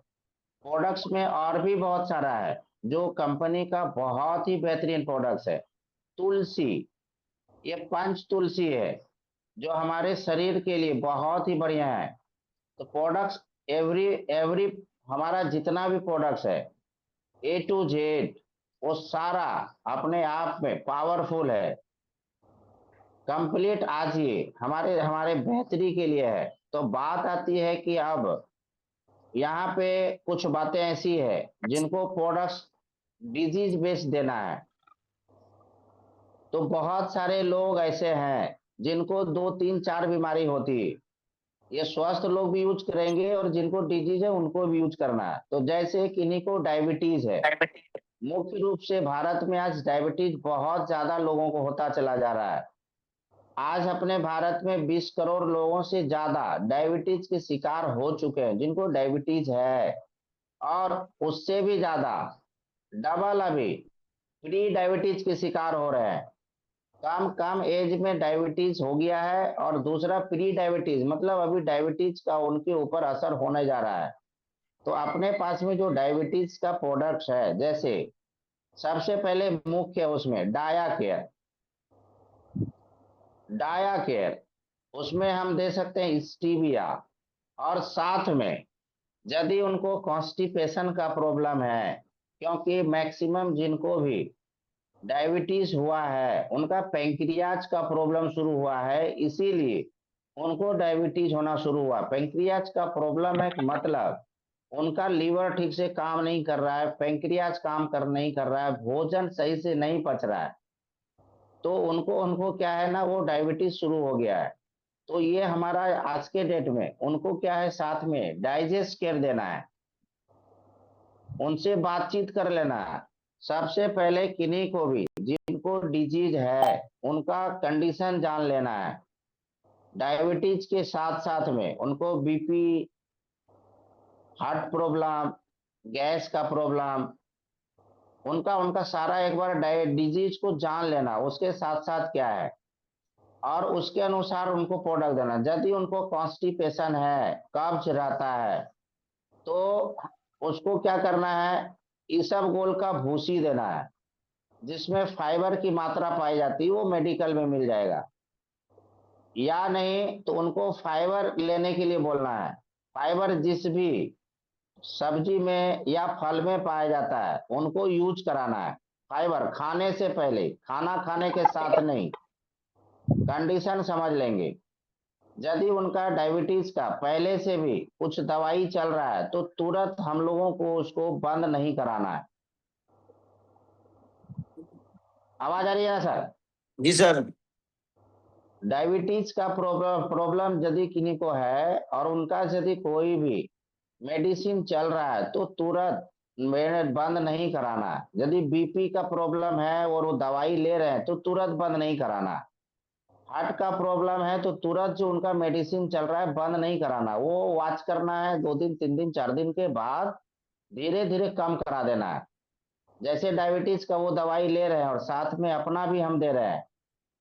प्रोडक्ट्स में और भी बहुत सारा है जो कंपनी का बहुत ही बेहतरीन प्रोडक्ट्स है। तुलसी, ये पंच तुलसी है जो हमारे शरीर के लिए बहुत ही बढ़िया है। तो प्रोडक्ट्स एवरी एवरी हमारा जितना भी प्रोडक्ट्स है A to Z वो सारा अपने आप में पावरफुल है। कंप्लीट आज ये हमारे हमारे बेहतरी के लिए है। तो बात आती है कि अब यहाँ पे कुछ बातें ऐसी है जिनको प्रोडक्ट्स डिजीज बेस्ड देना है। तो बहुत सारे लोग ऐसे हैं जिनको 2 3 4 बीमारी होती है, ये स्वस्थ लोग भी यूज करेंगे, और जिनको डिजीज है उनको भी यूज करना है। तो जैसे किन्हीं को डायबिटीज है, मुख्य रूप से भारत में आज डायबिटीज बहुत ज्यादा लोगों को होता चला जा रहा है। आज अपने भारत में 20 करोड़ लोगों से ज्यादा डायबिटीज के शिकार हो चुके हैं जिनको डायबिटीज है, और उससे भी ज्यादा डबल अभी प्री डायबिटीज के शिकार हो रहे हैं। कम कम एज में डायबिटीज हो गया है, और दूसरा प्री डायबिटीज मतलब अभी डायबिटीज का उनके ऊपर असर होने जा रहा है। तो अपने पास में जो डायबिटीज का प्रोडक्ट्स है, जैसे सबसे पहले मुख्य उसमें डाया केयर। डाया केयर उसमें हम दे सकते हैं स्टीविया, और साथ में यदि उनको कॉन्स्टिपेशन का प्रॉब्लम है, क्योंकि मैक्सिमम जिनको भी डायबिटीज हुआ है, उनका पेंक्रियाज का प्रॉब्लम शुरू हुआ है, इसीलिए उनको डायबिटीज होना शुरू हुआ। पेंक्रियाज का प्रॉब्लम है मतलब उनका लीवर ठीक से काम नहीं कर रहा है, पेंक्रियाज काम कर नहीं कर रहा है, भोजन सही से नहीं पच रहा है, तो उनको उनको क्या है ना, वो डायबिटीज शुरू हो गया है। तो ये हमारा आज के डेट में उनको क्या है, साथ में डाइजेस्ट केयर देना है, उनसे बातचीत कर लेना है। सबसे पहले किन्हीं को भी जिनको डिजीज है उनका कंडीशन जान लेना है। डायबिटीज के साथ साथ में उनको बीपी, हार्ट प्रॉब्लम, गैस का प्रॉब्लम, उनका उनका सारा एक बार डिजीज को जान लेना, उसके साथ साथ क्या है, और उसके अनुसार उनको प्रोडक्ट देना। यदि उनको कॉन्स्टिपेशन है, कब्ज रहता है, तो उसको क्या करना है, इसबगोल का भूसी देना है, जिसमें फाइबर की मात्रा पाई जाती है, वो मेडिकल में मिल जाएगा। या नहीं तो उनको फाइबर लेने के लिए बोलना है। फाइबर जिस भी सब्जी में या फल में पाया जाता है उनको यूज कराना है। फाइबर खाने से पहले, खाना खाने के साथ नहीं, कंडीशन समझ लेंगे। यदि उनका डायबिटीज का पहले से भी कुछ दवाई चल रहा है तो तुरंत हम लोगों को उसको बंद नहीं कराना है। आवाज आ रही है ना सर? जी सर। डायबिटीज का प्रॉब्लम यदि किन्हीं को है और उनका यदि कोई भी मेडिसिन चल रहा है तो तुरंत मैंने बंद नहीं कराना। यदि बीपी का प्रॉब्लम है और वो दवाई ले रहे हैं तो तुरंत बंद नहीं कराना। हार्ट का प्रॉब्लम है तो तुरंत जो उनका मेडिसिन चल रहा है बंद नहीं कराना, वो वॉच करना है, 2 दिन 3 दिन 4 दिन के बाद धीरे धीरे कम करा देना है। जैसे डायबिटीज का वो दवाई ले रहे हैं और साथ में अपना भी हम दे रहे हैं,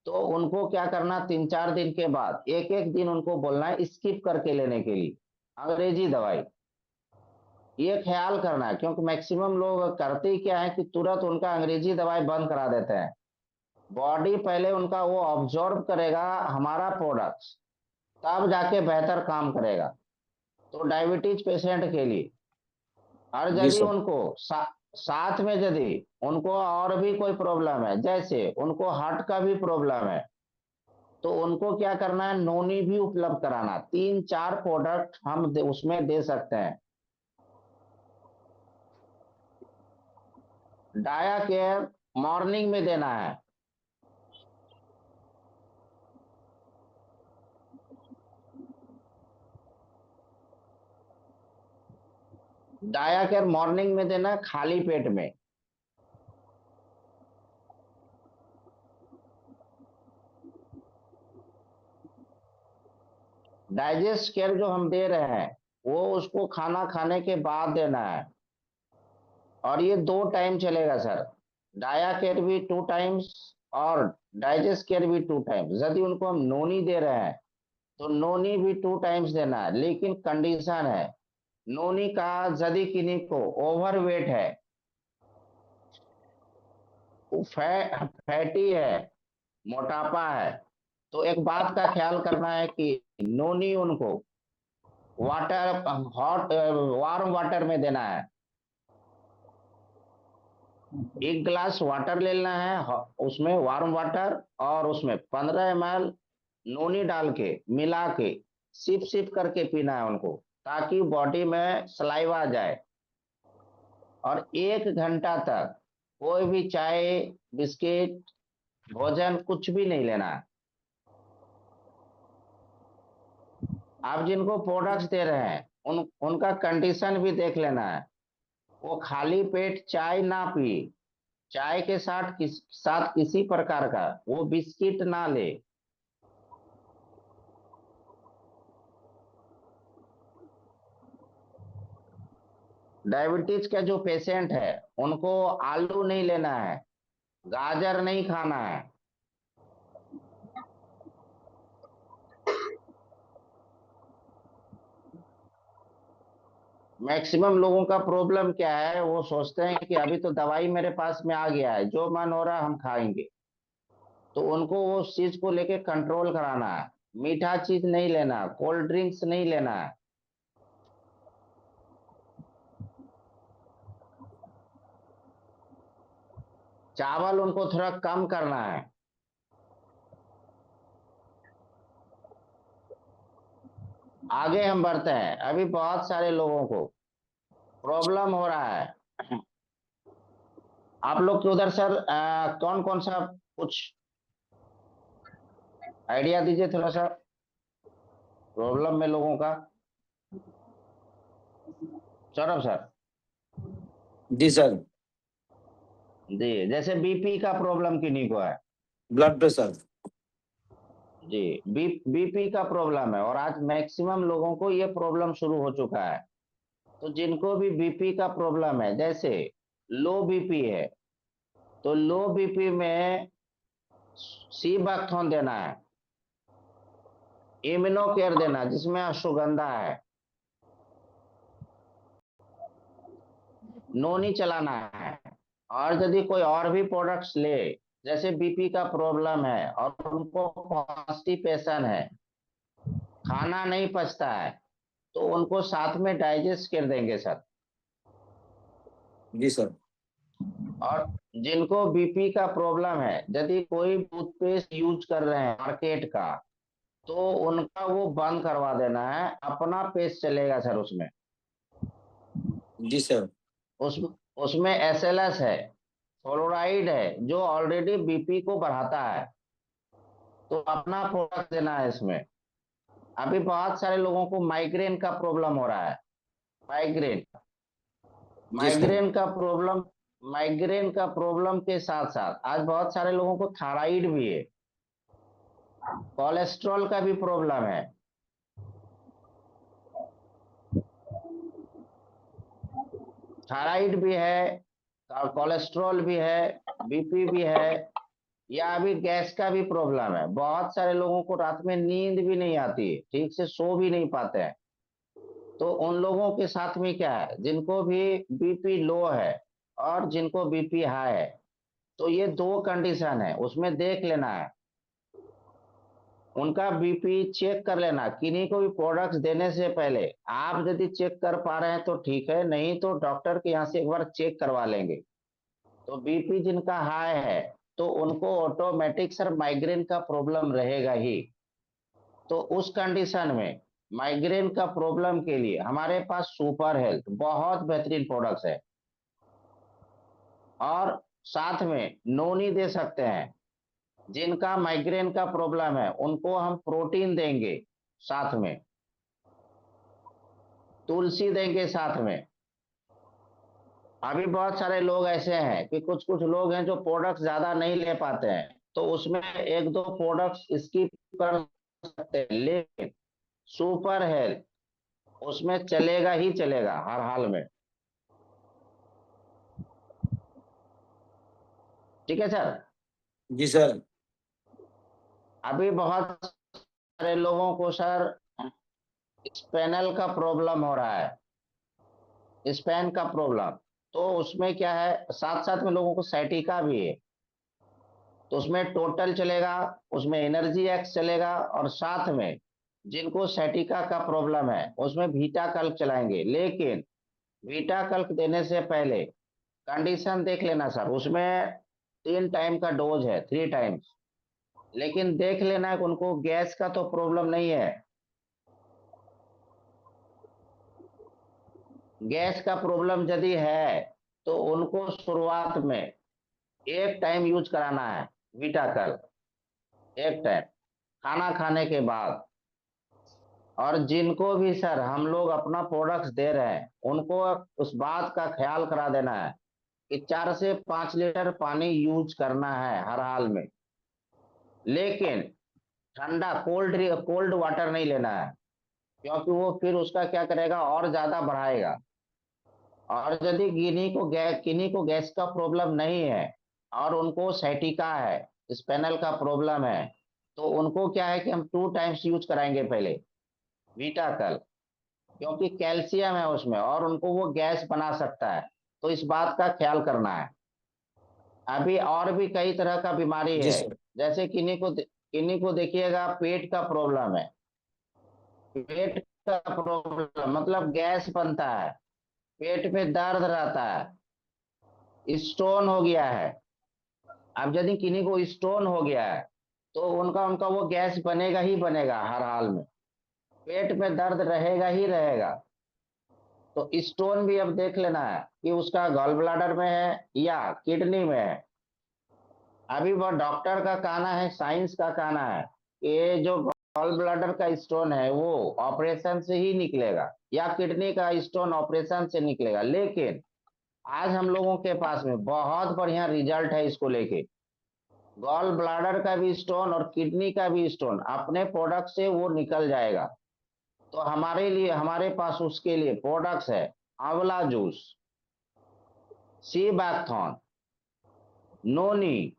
तो उनको क्या करना, 3 4 दिन के बाद एक एक दिन उनको बोलना है स्किप करके लेने के लिए अंग्रेजी दवाई। ये ख्याल करना है, क्योंकि मैक्सिमम लोग करते ही क्या है कि तुरंत उनका अंग्रेजी दवाई बंद करा देते हैं। बॉडी पहले उनका वो ऑब्जॉर्व करेगा हमारा प्रोडक्ट, तब जाके बेहतर काम करेगा। तो डायबिटीज पेशेंट के लिए, और जी यदि सर। उनको साथ में यदि उनको और भी कोई प्रॉब्लम है, जैसे उनको हार्ट का भी प्रॉब्लम है, तो उनको क्या करना है, नोनी भी उपलब्ध कराना। 3 4 प्रोडक्ट हम उसमें दे सकते हैं। डाया केयर मॉर्निंग में देना है। डाया केयर मॉर्निंग में देना खाली पेट में। डाइजेस्ट केयर जो हम दे रहे हैं वो उसको खाना खाने के बाद देना है, और ये 2 टाइम चलेगा सर। डाया केयर भी 2 टाइम्स और डाइजेस्ट केयर भी 2 टाइम्स। यदि उनको हम नोनी दे रहे हैं तो नोनी भी 2 टाइम्स देना है, लेकिन कंडीशन है, नोनी का यदि किन्हीं को ओवरवेट है, वो फैटी है, मोटापा है, तो एक बात का ख्याल करना है कि नोनी उनको वाटर, हॉट वार्म वाटर में देना है। 1 गिलास वाटर लेना है, उसमें वार्म वाटर, और उसमें 15 ml नोनी डाल के मिला के सिप सिप करके पीना है उनको, ताकि बॉडी में सलाइवा जाए। और 1 घंटा तक कोई भी चाय, बिस्किट, भोजन कुछ भी नहीं लेना है। आप जिनको प्रोडक्ट्स दे रहे हैं उनका कंडीशन भी देख लेना है। वो खाली पेट चाय ना पिए, चाय के साथ किसी प्रकार का वो बिस्किट ना ले। डायबिटीज का जो पेशेंट है उनको आलू नहीं लेना है, गाजर नहीं खाना है। मैक्सिमम लोगों का प्रॉब्लम क्या है, वो सोचते हैं कि अभी तो दवाई मेरे पास में आ गया है, जो मन हो रहा है हम खाएंगे। तो उनको वो उस चीज को लेके कंट्रोल कराना है। मीठा चीज नहीं लेना, कोल्ड ड्रिंक्स नहीं लेना है। चावल उनको थोड़ा कम करना है। आगे हम बढ़ते हैं। अभी बहुत सारे लोगों को प्रॉब्लम हो रहा है। आप लोग के उधर सर कौन कौन सा कुछ आइडिया दीजिए थोड़ा सा प्रॉब्लम में लोगों का। सौरभ सर। जी सर। जी, जैसे बीपी का प्रॉब्लम किन्हीं को है। Blood pressure. जी, बीपी का प्रॉब्लम है और आज मैक्सिमम लोगों को ये प्रॉब्लम शुरू हो चुका है। तो जिनको भी बीपी का प्रॉब्लम है, जैसे लो बीपी है, तो लो बीपी में सी बकथोन देना है, इम्यूनो केयर देना जिसमें अश्वगंधा है, नोनी चलाना है। और यदि कोई और भी प्रोडक्ट्स ले, जैसे बीपी का प्रॉब्लम है और उनको कॉन्स्टिपेशन है, खाना नहीं पचता है, तो उनको साथ में डाइजेस्ट कर देंगे सर। जी सर। और जिनको बीपी का प्रॉब्लम है, यदि कोई टूथपेस्ट यूज कर रहे हैं मार्केट का, तो उनका वो बंद करवा देना है, अपना पेस्ट चलेगा सर उसमें। जी सर। उस उसमें एसएलएस है, फ्लोराइड है, जो ऑलरेडी बीपी को बढ़ाता है, तो अपना प्रोडक्ट देना है इसमें। अभी बहुत सारे लोगों को माइग्रेन का प्रॉब्लम हो रहा है। माइग्रेन जी सर। माइग्रेन का प्रॉब्लम माइग्रेन का प्रॉब्लम के साथ साथ आज बहुत सारे लोगों को थायराइड भी है, कोलेस्ट्रॉल का भी प्रॉब्लम है। थायराइड भी है, कोलेस्ट्रॉल भी है, बीपी भी है, या अभी गैस का भी प्रॉब्लम है। बहुत सारे लोगों को रात में नींद भी नहीं आती, ठीक से सो भी नहीं पाते हैं। तो उन लोगों के साथ में क्या है, जिनको भी बीपी लो है और जिनको बीपी हाई है, तो ये दो कंडीशन है, उसमें देख लेना है, उनका बीपी चेक कर लेना। किन्हीं को भी प्रोडक्ट्स देने से पहले आप यदि चेक कर पा रहे हैं तो ठीक है, नहीं तो डॉक्टर के यहाँ से एक बार चेक करवा लेंगे। तो बीपी जिनका हाई है, तो उनको ऑटोमेटिक सर माइग्रेन का प्रॉब्लम रहेगा ही। तो उस कंडीशन में माइग्रेन का प्रॉब्लम के लिए हमारे पास सुपर हेल्थ बहुत बेहतरीन प्रोडक्ट्स है। और साथ में नोनी दे सकते हैं, जिनका माइग्रेन का प्रॉब्लम है उनको हम प्रोटीन देंगे साथ में, तुलसी देंगे साथ में। अभी बहुत सारे लोग ऐसे हैं कि कुछ कुछ लोग हैं जो प्रोडक्ट्स ज्यादा नहीं ले पाते हैं, तो उसमें एक दो प्रोडक्ट्स स्किप कर सकते हैं, लेकिन सुपर हेल्थ उसमें चलेगा ही चलेगा हर हाल में। ठीक है सर। जी सर। अभी बहुत सारे लोगों को सर स्पेनल का प्रॉब्लम हो रहा है, स्पेन का प्रॉब्लम। तो उसमें क्या है, साथ साथ में लोगों को सैटिका भी है, तो उसमें टोटल चलेगा, उसमें एनर्जी एक्स चलेगा, और साथ में जिनको सैटिका का प्रॉब्लम है उसमें वीटा कल्क चलाएंगे। लेकिन वीटा कल्क देने से पहले कंडीशन देख लेना सर, उसमें 3 टाइम का डोज है, 3 टाइम्स। लेकिन देख लेना कि उनको गैस का तो प्रॉब्लम नहीं है। गैस का प्रॉब्लम यदि है, तो उनको शुरुआत में 1 टाइम यूज कराना है वीटाकल, 1 टाइम खाना खाने के बाद। और जिनको भी सर हम लोग अपना प्रोडक्ट्स दे रहे हैं, उनको उस बात का ख्याल करा देना है कि 4 से 5 लीटर पानी यूज करना है हर हाल में। लेकिन ठंडा कोल्ड वाटर नहीं लेना है, क्योंकि वो फिर उसका क्या करेगा, और ज्यादा बढ़ाएगा। और यदि किन्हीं को गैस का प्रॉब्लम नहीं है और उनको सैटिका है, स्पेनल का प्रॉब्लम है, तो उनको क्या है कि हम 2 टाइम्स यूज कराएंगे पहले वीटाकल, क्योंकि कैल्शियम है उसमें और उनको वो गैस बना सकता है। तो इस बात का ख्याल करना है। अभी और भी कई तरह का बीमारी जी है, सर। जैसे किन्हीं को देखिएगा पेट का प्रॉब्लम है, पेट का प्रॉब्लम मतलब गैस बनता है, पेट में दर्द रहता है, स्टोन हो गया है, अब यदि किन्हीं को स्टोन हो गया है तो उनका उनका वो गैस बनेगा ही बनेगा हर हाल में, पेट में दर्द रहेगा ही रहेगा। तो स्टोन भी अब देख लेना है कि उसका गॉल ब्लाडर में है या किडनी में है। अभी वो डॉक्टर का कहना है, साइंस का कहना है कि जो गॉल ब्लाडर का स्टोन है वो ऑपरेशन से ही निकलेगा या किडनी का स्टोन ऑपरेशन से निकलेगा। लेकिन आज हम लोगों के पास में बहुत बढ़िया रिजल्ट है इसको लेके। गॉल ब्लाडर का भी स्टोन और किडनी का भी स्टोन अपने प्रोडक्ट से वो निकल जाएगा। तो हमारे लिए, हमारे पास उसके लिए प्रोडक्ट्स है, आंवला जूस, सी बैकथॉन, नोनी।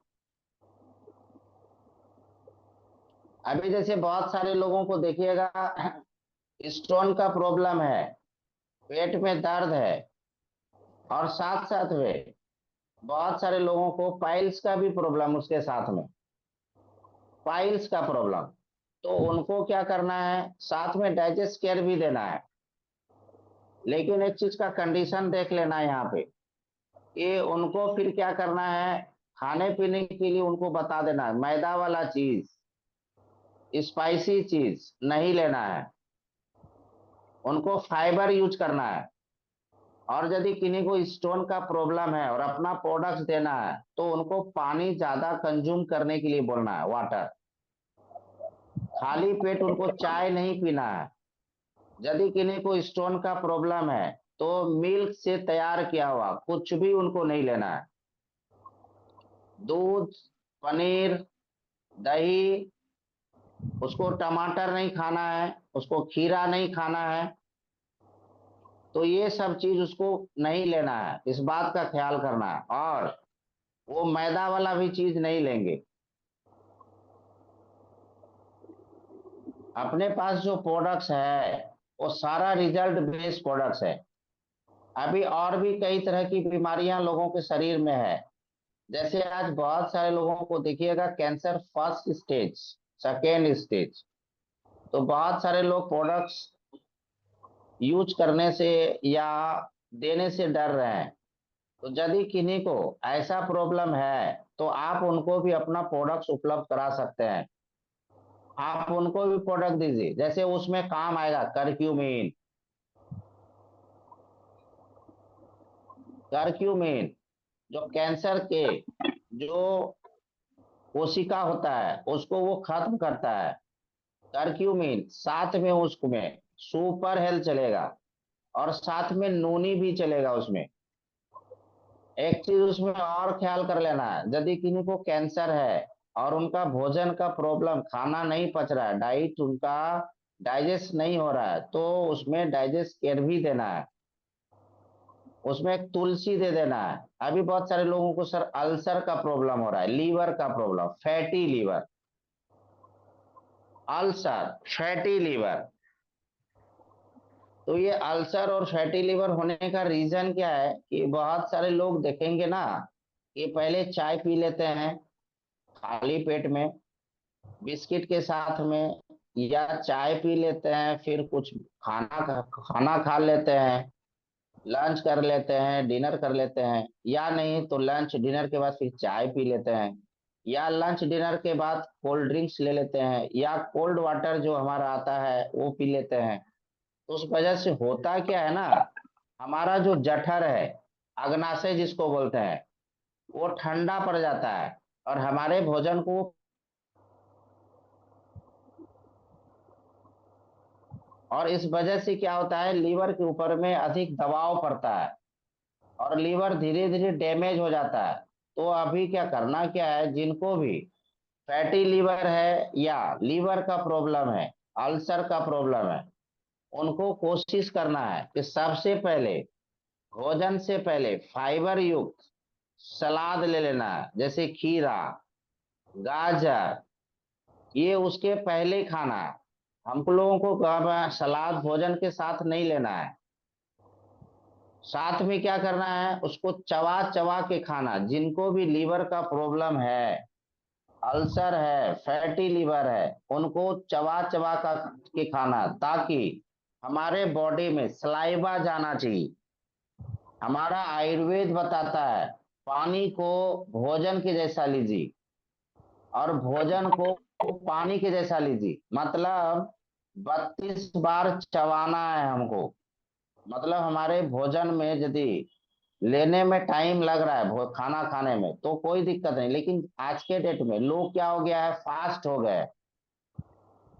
अभी जैसे बहुत सारे लोगों को देखिएगा स्टोन का प्रॉब्लम है, पेट में दर्द है, और साथ साथ में बहुत सारे लोगों को पाइल्स का भी प्रॉब्लम, उसके साथ में पाइल्स का प्रॉब्लम। तो उनको क्या करना है, साथ में डाइजेस्ट केयर भी देना है। लेकिन एक चीज का कंडीशन देख लेना है यहाँ पे कि उनको फिर क्या करना है, खाने पीने के लिए उनको बता देना है मैदा वाला चीज, स्पाइसी चीज नहीं लेना है, उनको फाइबर यूज करना है। और यदि किन्हीं को स्टोन का प्रॉब्लम है और अपना प्रोडक्ट्स देना है तो उनको पानी ज्यादा कंज्यूम करने के लिए बोलना है, वाटर। खाली पेट उनको चाय नहीं पीना है। यदि किन्हीं को स्टोन का प्रॉब्लम है तो मिल्क से तैयार किया हुआ कुछ भी उनको नहीं लेना है। दूध, पनीर, दही, उसको टमाटर नहीं खाना है, उसको खीरा नहीं खाना है। तो ये सब चीज उसको नहीं लेना है, इस बात का ख्याल करना है। और वो मैदा वाला भी चीज नहीं लेंगे। अपने पास जो प्रोडक्ट्स है वो सारा रिजल्ट बेस्ड प्रोडक्ट्स है। अभी और भी कई तरह की बीमारियां लोगों के शरीर में है। जैसे आज बहुत सारे लोगों को देखिएगा cancer first stage, second stage. तो बहुत सारे लोग प्रोडक्ट्स यूज करने से या देने से डर रहे हैं। तो यदि किन्हीं को ऐसा प्रॉब्लम है तो आप उनको भी अपना प्रोडक्ट्स उपलब्ध करा सकते हैं। आप उनको भी प्रोडक्ट दीजिए, जैसे उसमें काम आएगा करक्यूमिन। करक्यूमिन जो कैंसर के जो कोशिका होता है उसको वो खत्म करता है। करक्यूमिन साथ में उसमें सुपर हेल्थ चलेगा, और साथ में नोनी भी चलेगा उसमें। एक चीज उसमें और ख्याल कर लेना है, यदि किन्हीं को कैंसर है और उनका भोजन का प्रॉब्लम, खाना नहीं पच रहा है, डाइट उनका डाइजेस्ट नहीं हो रहा है, तो उसमें डाइजेस्ट केयर भी देना है। उसमें एक तुलसी दे देना है। अभी बहुत सारे लोगों को सर अल्सर का प्रॉब्लम हो रहा है, लीवर का problem, fatty liver, ulcer, fatty liver. तो ये अल्सर और फैटी लीवर होने का रीजन क्या है कि बहुत सारे लोग देखेंगे ना कि पहले चाय पी लेते हैं खाली पेट में बिस्किट के साथ में, या चाय पी लेते हैं फिर कुछ खाना खा लेते हैं, लंच कर लेते हैं, डिनर कर लेते हैं, या नहीं तो लंच डिनर के बाद फिर चाय पी लेते हैं, या लंच डिनर के बाद कोल्ड ड्रिंक्स ले लेते हैं, या कोल्ड वाटर जो हमारा आता है वो पी लेते हैं। तो उस वजह से होता क्या है ना, हमारा जो जठर है, अग्नाशय जिसको बोलते हैं, वो ठंडा पड़ जाता है और हमारे भोजन को, और इस वजह से क्या होता है लीवर के ऊपर में अधिक दबाव पड़ता है और लीवर धीरे धीरे डैमेज हो जाता है। तो अभी क्या करना क्या है, जिनको भी फैटी लीवर है या लीवर का प्रॉब्लम है, अल्सर का प्रॉब्लम है, उनको कोशिश करना है कि सबसे पहले भोजन से पहले फाइबर युक्त सलाद ले लेना है, जैसे खीरा, गाजर, ये उसके पहले ही खाना है। हम लोगों को सलाद भोजन के साथ नहीं लेना है। साथ में क्या करना है, उसको चबा चबा के खाना। जिनको भी लीवर का प्रॉब्लम है, अल्सर है, फैटी लीवर है, उनको चबा चबा का के खाना, ताकि हमारे बॉडी में सलाइवा जाना चाहिए। हमारा आयुर्वेद बताता है पानी को भोजन के जैसा लीजिए और भोजन को पानी के जैसा लीजिए। मतलब 32 बार चबाना है हमको। मतलब हमारे भोजन में यदि लेने में टाइम लग रहा है खाना खाने में तो कोई दिक्कत नहीं, लेकिन आज के डेट में लोग क्या हो गया है, फास्ट हो गए,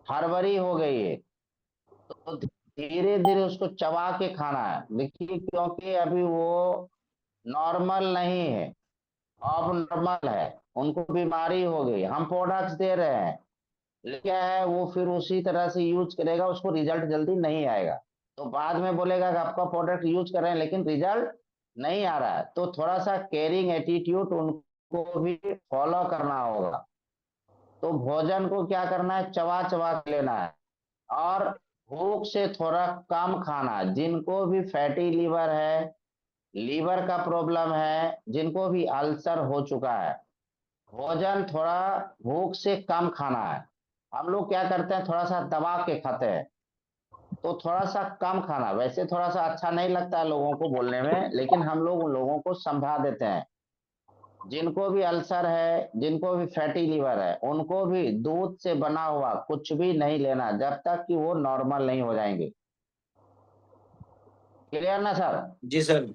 हड़बड़ी हो गई है, तो धीरे धीरे उसको चबा के खाना है। देखिए, क्योंकि अभी वो नॉर्मल नहीं है, अब नॉर्मल है, उनको बीमारी हो गई, हम प्रोडक्ट्स दे रहे हैं, लेकिन क्या है वो फिर उसी तरह से यूज करेगा, उसको रिजल्ट जल्दी नहीं आएगा, तो बाद में बोलेगा कि आपका प्रोडक्ट यूज कर रहे हैं लेकिन रिजल्ट नहीं आ रहा है। तो थोड़ा सा केयरिंग एटीट्यूड उनको भी फॉलो करना होगा। तो भोजन को क्या करना है, चबा चबा के लेना है और भूख से थोड़ा कम खाना है। जिनको भी फैटी लीवर है, लीवर का प्रॉब्लम है, जिनको भी अल्सर हो चुका है, भोजन थोड़ा भूख से कम खाना है। हम लोग क्या करते हैं, थोड़ा सा दबा के खाते हैं, तो थोड़ा सा कम खाना। वैसे थोड़ा सा अच्छा नहीं लगता है लोगों को बोलने में, लेकिन हम लोग उन लोगों को समझा देते हैं। जिनको भी अल्सर है, जिनको भी फैटी लीवर है, उनको भी दूध से बना हुआ कुछ भी नहीं लेना जब तक कि वो नॉर्मल नहीं हो जाएंगे। क्लियर ना सर? जी सर।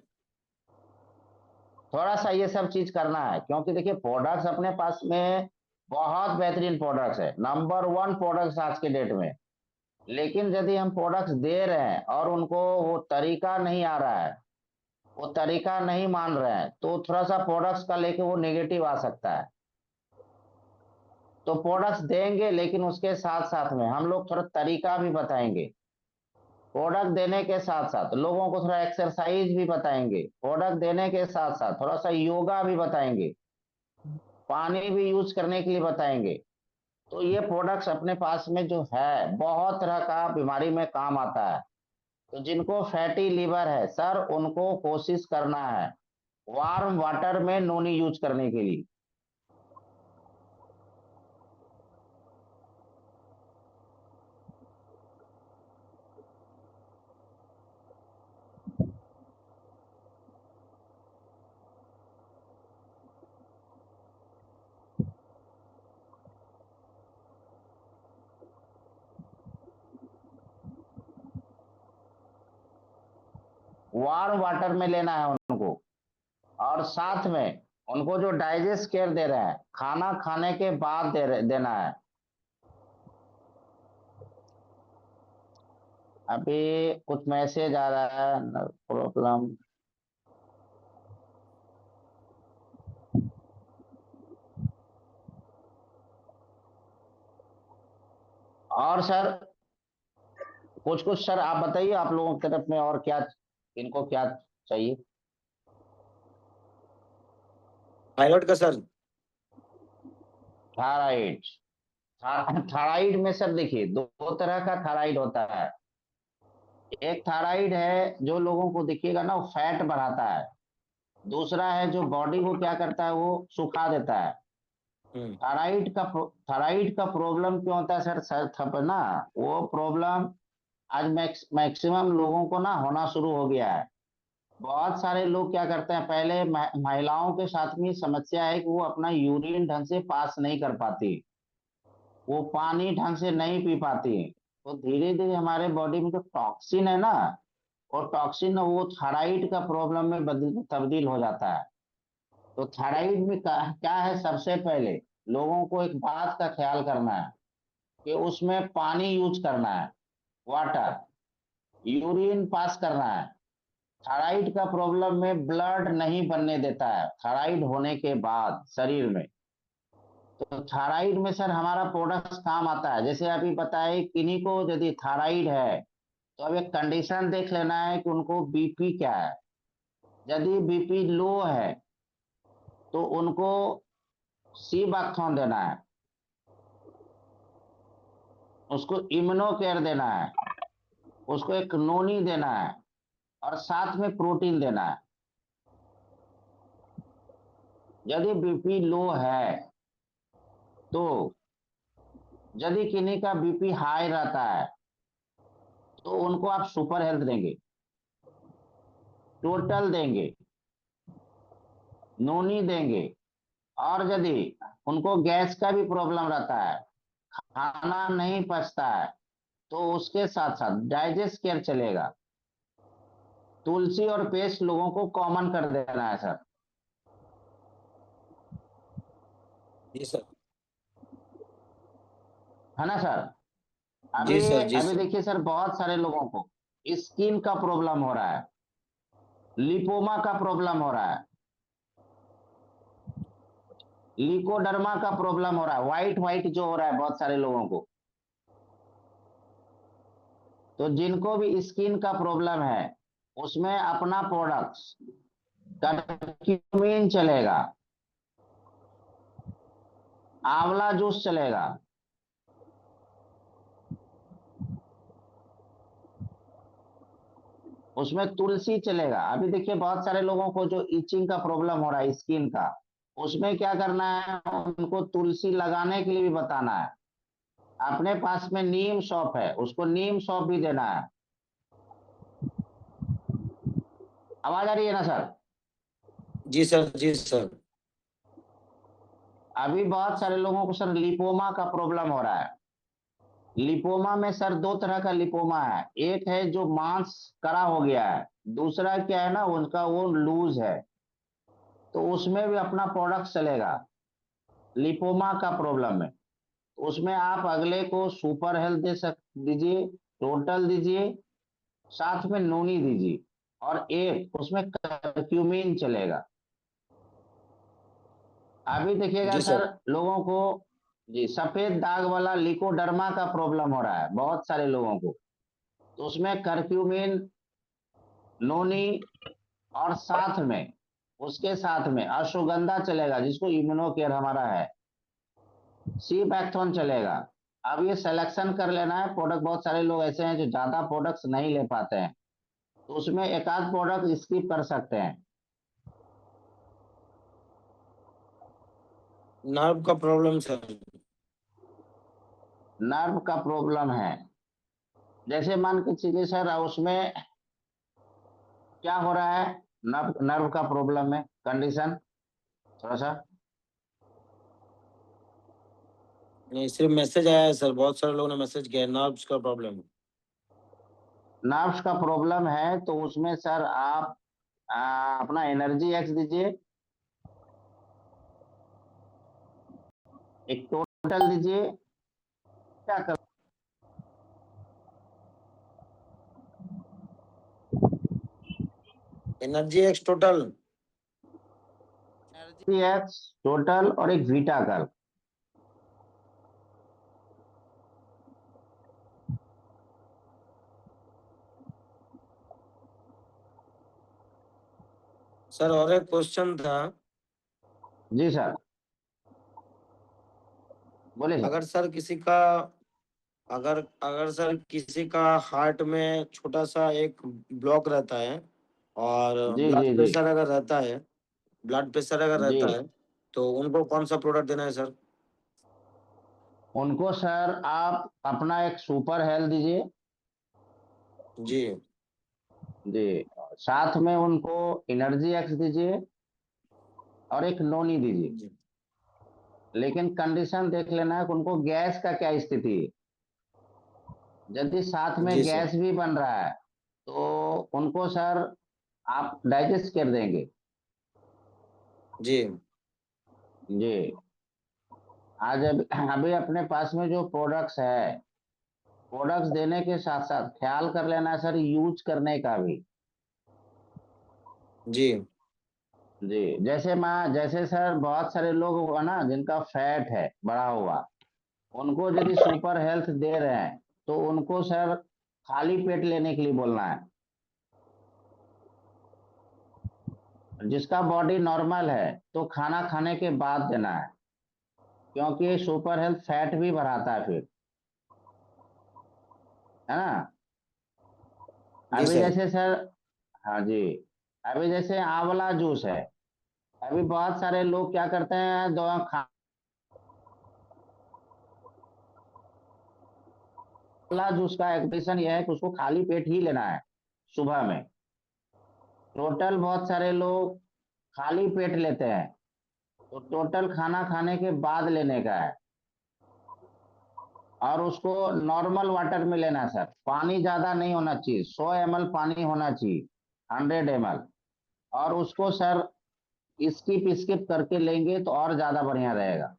थोड़ा सा ये सब चीज करना है, क्योंकि देखिए प्रोडक्ट्स अपने पास में बहुत बेहतरीन प्रोडक्ट्स है, नंबर वन प्रोडक्ट्स आज के डेट में। लेकिन यदि हम प्रोडक्ट्स दे रहे हैं और उनको वो तरीका नहीं आ रहा है, वो तरीका नहीं मान रहे हैं, तो थोड़ा सा प्रोडक्ट्स का लेके वो नेगेटिव आ सकता है। तो प्रोडक्ट्स देंगे, लेकिन उसके साथ साथ में हम लोग थोड़ा तरीका भी बताएंगे। प्रोडक्ट देने के साथ साथ लोगों को थोड़ा एक्सरसाइज भी बताएंगे, प्रोडक्ट देने के साथ साथ थोड़ा सा योगा भी बताएंगे, पानी भी यूज करने के लिए बताएंगे। तो ये प्रोडक्ट्स अपने पास में जो है बहुत तरह का बीमारी में काम आता है। तो जिनको फैटी लीवर है सर, उनको कोशिश करना है वार्म वाटर में नोनी यूज करने के लिए। वार्म वाटर में लेना है उनको, और साथ में उनको जो डाइजेस्ट केयर दे रहे हैं, खाना खाने के बाद देना है। अभी कुछ मैसेज आ रहा है, प्रॉब्लम। और सर कुछ कुछ सर आप बताइए, आप लोगों की तरफ में और क्या, इनको क्या चाहिए? थायराइड का सर। थायराइड। थायराइड में सर देखिए दो तरह का थायराइड होता है। एक थायराइड है जो लोगों को दिखेगा ना, वो फैट बढ़ाता है। दूसरा है जो बॉडी को क्या करता है, वो सुखा देता है। हम्म। थायराइड का प्रॉब्लम क्यों होता है सर? सर थप ना, वो प्रॉब्लम आज मैक्सिमम लोगों को ना होना शुरू हो गया है। बहुत सारे लोग क्या करते हैं, पहले महिलाओं के साथ में समस्या है कि वो अपना यूरिन ढंग से पास नहीं कर पाती, वो पानी ढंग से नहीं पी पाती। तो धीरे धीरे हमारे बॉडी में जो टॉक्सिन है ना, और टॉक्सिन वो थायराइड का प्रॉब्लम में तब्दील हो जाता है। तो थायराइड में क्या है, सबसे पहले लोगों को एक बात का ख्याल करना है कि उसमें पानी यूज करना है, वाटर, यूरिन पास करना है। थायराइड का प्रॉब्लम में ब्लड नहीं बनने देता है थायराइड होने के बाद शरीर में। तो थायराइड में सर हमारा प्रोडक्ट काम आता है। जैसे अभी बताए, किन्हीं को यदि थायराइड है तो अब एक कंडीशन देख लेना है कि उनको बीपी क्या है। यदि बीपी लो है तो उनको सी बाक्थोन देना है, उसको इम्यूनो केयर देना है, उसको एक नोनी देना है, और साथ में प्रोटीन देना है। यदि बीपी लो है तो, यदि किन्हीं का बीपी हाई रहता है तो उनको आप सुपर हेल्थ देंगे, टोटल देंगे। नोनी देंगे। और यदि उनको गैस का भी प्रॉब्लम रहता है, खाना नहीं पचता है, तो उसके साथ साथ डाइजेस्ट केयर चलेगा। तुलसी और पेस्ट लोगों को कॉमन कर देना है सर। जी सर। है ना सर? जी अभी सर। जी अभी सर। देखिए सर, बहुत सारे लोगों को स्किन का प्रॉब्लम हो रहा है, लिपोमा का प्रॉब्लम हो रहा है, लिकोडर्मा का प्रॉब्लम हो रहा है, व्हाइट व्हाइट जो हो रहा है बहुत सारे लोगों को। तो जिनको भी स्किन का प्रॉब्लम है, उसमें अपना प्रोडक्ट्स करक्यूमिन चलेगा, आंवला जूस चलेगा, उसमें तुलसी चलेगा। अभी देखिए बहुत सारे लोगों को जो इचिंग का प्रॉब्लम हो रहा है स्किन का, उसमें क्या करना है, उनको तुलसी लगाने के लिए भी बताना है। अपने पास में नीम सौंफ है, उसको नीम सौंफ भी देना है। आवाज आ रही है ना सर? जी सर। जी सर। अभी बहुत सारे लोगों को सर लिपोमा का प्रॉब्लम हो रहा है। लिपोमा में सर दो तरह का लिपोमा है, एक है जो मांस कड़ा हो गया है, दूसरा क्या है ना, उनका वो लूज है। तो उसमें भी अपना प्रोडक्ट चलेगा लिपोमा का प्रॉब्लम में। उसमें आप अगले को सुपर हेल्थ दीजिए, टोटल दीजिए, साथ में नोनी दीजिए, और एक उसमें कर्क्यूमिन चलेगा। अभी देखिएगा जी सर, सर। लोगों को जी सफेद दाग वाला लिकोडर्मा का प्रॉब्लम हो रहा है बहुत सारे लोगों को। तो उसमें कर्क्यूमिन, नोनी, और साथ में उसके साथ में अश्वगंधा चलेगा, जिसको इम्यूनो केयर हमारा है, सी बैक्थोन चलेगा। अब ये सिलेक्शन कर लेना है प्रोडक्ट। बहुत सारे लोग ऐसे हैं जो ज्यादा प्रोडक्ट्स नहीं ले पाते हैं, तो उसमें एक आध प्रोडक्ट स्किप कर सकते हैं। नर्व का प्रॉब्लम सर। नर्व का प्रॉब्लम है, जैसे मान के चलिए सर, उसमें क्या हो रहा है, नर्व नर्व का प्रॉब्लम में कंडीशन थोड़ा सा। नहीं, सिर्फ मैसेज आया है सर, बहुत सारे लोगों ने मैसेज किया है, नर्व्स का प्रॉब्लम है। नर्व्स का प्रॉब्लम है तो उसमें सर आप अपना एनर्जी एक्स दीजिए, एक टोटल दीजिए। क्या कर, energy x total. Energy x total और एक वीटा कर। सर और एक क्वेश्चन था। जी सर, बोलिए सर। अगर सर किसी का अगर अगर सर किसी का हार्ट में छोटा सा एक ब्लॉक रहता है, और जी ब्लड जी जी प्रेशर अगर रहता है, जी, तो उनको कौन सा प्रोडक्ट देना है सर? उनको सर आप अपना एक सुपर हेल्थ दीजिए। जी। जी, साथ में उनको एनर्जी एक्स दीजिए और एक नोनी दीजिए। जी। लेकिन कंडीशन देख लेना है कि उनको गैस का क्या स्थिति है। यदि साथ में जी सर। गैस भी बन रहा है, तो उनको सर आप डाइजेस्ट कर देंगे। जी। जी, आज अभी अपने पास में जो प्रोडक्ट्स है, प्रोडक्ट्स देने के साथ साथ ख्याल कर लेना है सर यूज करने का भी। जी। जी, जैसे सर बहुत सारे लोग है ना जिनका फैट है बढ़ा हुआ, उनको यदि सुपर हेल्थ दे रहे हैं, तो उनको सर खाली पेट लेने के लिए बोलना है। जिसका बॉडी नॉर्मल है तो खाना खाने के बाद देना है, क्योंकि सुपर हेल्थ फैट भी बढ़ाता है फिर, है ना? जी अभी सर। जैसे सर, हाँ जी, अभी जैसे आंवला जूस है। अभी बहुत सारे लोग क्या करते हैं, दो आंवला जूस का एक्सप्रेशन यह है कि उसको खाली पेट ही लेना है सुबह में। टोटल बहुत सारे लोग खाली पेट लेते हैं, तो टोटल खाना खाने के बाद लेने का है। और उसको नॉर्मल वाटर में लेना है सर, पानी ज्यादा नहीं होना चाहिए, 100 ml पानी होना चाहिए, 100 ml। और उसको सर स्किप स्किप करके लेंगे तो और ज्यादा बढ़िया रहेगा।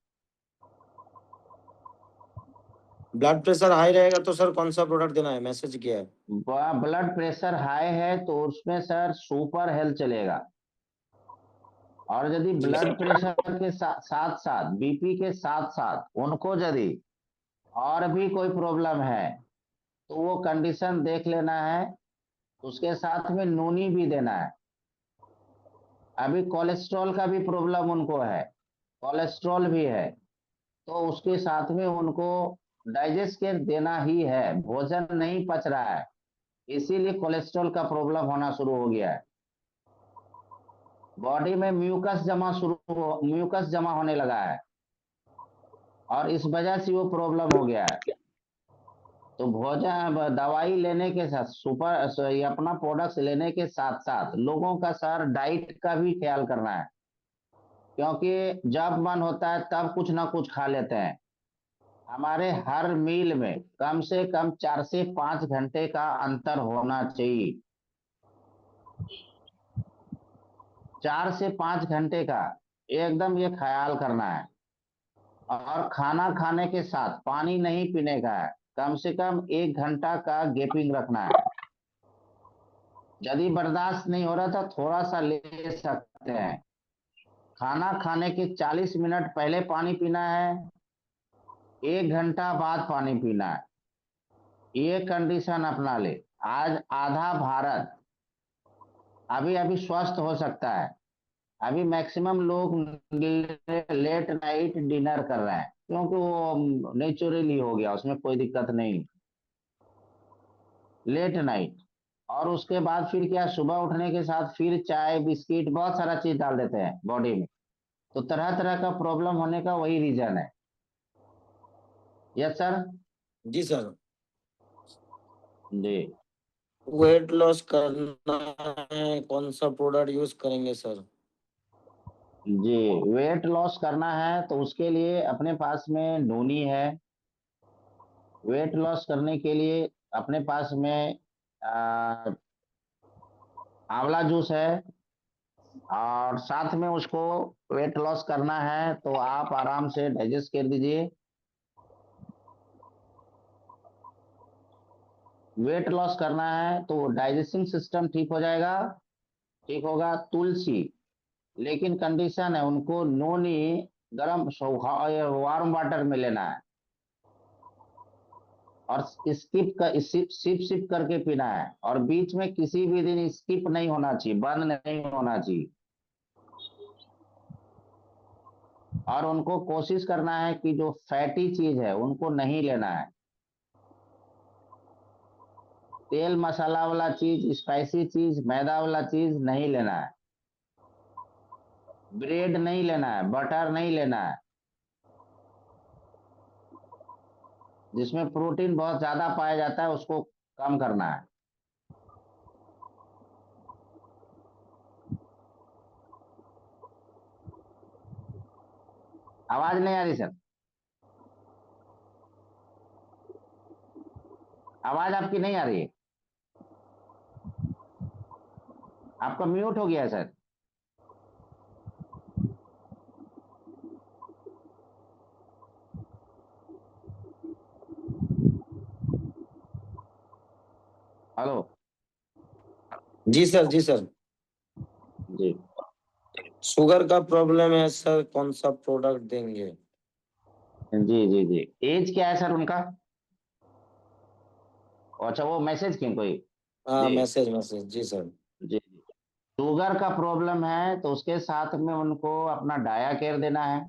ब्लड प्रेशर हाई रहेगा तो सर कौन सा प्रोडक्ट देना है, मैसेज किया है। ब्लड प्रेशर हाई है तो उसमें सर सुपर हेल्थ चलेगा। और यदि जी ब्लड सर। प्रेशर के साथ साथ बीपी के साथ साथ उनको यदि और भी कोई प्रॉब्लम है तो वो कंडीशन देख लेना है, उसके साथ में नूनी भी देना है। अभी कोलेस्ट्रॉल का भी प्रॉब्लम उनको है, कोलेस्ट्रॉल भी है, तो उसके साथ में उनको डाइजेस्ट के देना ही है, भोजन नहीं पच रहा है, इसीलिए कोलेस्ट्रॉल का प्रॉब्लम होना शुरू हो गया है। बॉडी में म्यूकस जमा होने लगा है, और इस वजह से वो प्रॉब्लम हो गया है। तो भोजन दवाई लेने के साथ ये अपना प्रोडक्ट्स लेने के साथ साथ लोगों का सर डाइट का भी ख्याल करना है, क्योंकि जब मन होता है तब कुछ ना कुछ खा लेते हैं। हमारे हर मील में कम से कम 4 से 5 घंटे का अंतर होना चाहिए, 4 से 5 घंटे का एकदम ये ख्याल करना है। और खाना खाने के साथ पानी नहीं पीने का है, कम से कम 1 घंटा का गैपिंग रखना है। यदि बर्दाश्त नहीं हो रहा था थोड़ा सा ले सकते हैं। खाना खाने के 40 मिनट पहले पानी पीना है, 1 घंटा बाद पानी पीना है। ये कंडीशन अपना ले। आज आधा भारत अभी अभी स्वस्थ हो सकता है। अभी मैक्सिमम लोग लेट नाइट डिनर कर रहे हैं, क्योंकि वो नेचुरली हो गया, उसमें कोई दिक्कत नहीं, लेट नाइट। और उसके बाद फिर क्या, सुबह उठने के साथ फिर चाय बिस्किट बहुत सारा चीज डाल देते हैं बॉडी में, तो तरह तरह का प्रॉब्लम होने का वही रीजन है। Yes sir. जी सर। जी वेट लॉस करना है, कौन सा प्रोडक्ट यूज करेंगे सर। जी, वेट लॉस करना है तो उसके लिए अपने पास में नूनी है। वेट लॉस करने के लिए अपने पास में आ, आंवला जूस है। और साथ में उसको वेट लॉस करना है तो आप आराम से डाइजेस्ट कर दीजिए। वेट लॉस करना है तो डाइजेस्टिंग सिस्टम ठीक हो जाएगा, ठीक होगा। तुलसी, लेकिन कंडीशन है उनको नोनी गर्म वार्म वाटर में लेना है, और स्किप कर सिप सिप सिप करके पीना है, और बीच में किसी भी दिन स्किप नहीं होना चाहिए, बंद नहीं होना चाहिए। और उनको कोशिश करना है कि जो फैटी चीज है उनको नहीं लेना है, तेल मसाला वाला चीज, स्पाइसी चीज, मैदा वाला चीज नहीं लेना है। ब्रेड नहीं लेना है, बटर नहीं लेना है, जिसमें प्रोटीन बहुत ज्यादा पाया जाता है उसको कम करना है। आवाज नहीं आ रही सर, आवाज आपकी नहीं आ रही है, आपका म्यूट हो गया है सर। हेलो। जी सर, जी सर। जी शुगर का प्रॉब्लम है सर, कौन सा प्रोडक्ट देंगे। जी जी जी, एज क्या है सर उनका? अच्छा, वो मैसेज किन कोई? हाँ, जी मैसेज मैसेज, जी सर। जी जी। शुगर का प्रॉब्लम है तो उसके साथ में उनको अपना डाया केयर देना है,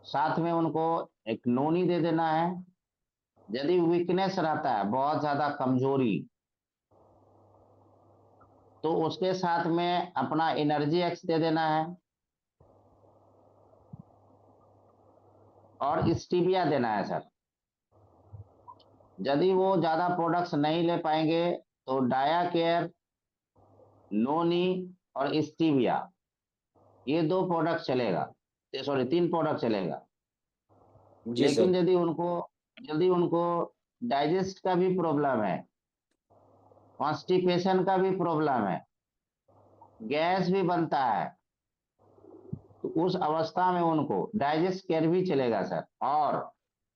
साथ में उनको एक नोनी दे देना है। यदि वीकनेस रहता है, बहुत ज्यादा कमजोरी, तो उसके साथ में अपना एनर्जी एक्स दे देना है, और स्टीविया देना है सर। यदि वो ज्यादा प्रोडक्ट्स नहीं ले पाएंगे तो डाया केयर, नोनी और स्टीविया, ये 2 प्रोडक्ट चलेगा, सॉरी 3 प्रोडक्ट चलेगा। जी लेकिन सर। यदि उनको डाइजेस्ट का भी प्रॉब्लम है, कॉन्स्टिपेशन का भी प्रॉब्लम है, गैस भी बनता है, तो उस अवस्था में उनको डाइजेस्ट केयर भी चलेगा सर। और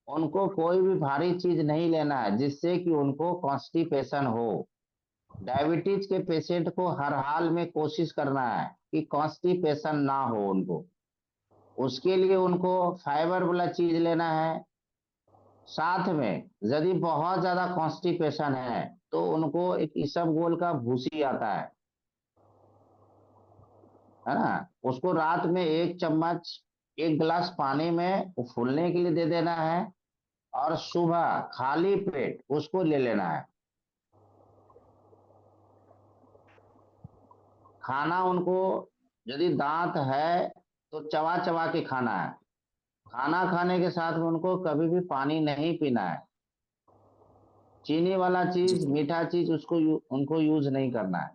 उनको कोई भी भारी चीज नहीं लेना है जिससे कि उनको कॉन्स्टिपेशन हो। डायबिटीज के पेशेंट को हर हाल में कोशिश करना है कि कॉन्स्टिपेशन ना हो उनको। उसके लिए उनको फाइबर वाला चीज लेना है। साथ में यदि बहुत ज्यादा कॉन्स्टिपेशन है तो उनको एक इसबगोल का भूसी आता है ना, उसको रात में 1 चम्मच 1 गिलास पानी में फूलने के लिए दे देना है, और सुबह खाली पेट उसको ले लेना है। खाना उनको, यदि दांत है तो चबा चबा के खाना है। खाना खाने के साथ में उनको कभी भी पानी नहीं पीना है। चीनी वाला जी चीज, सर। मीठा चीज उनको यूज नहीं करना है।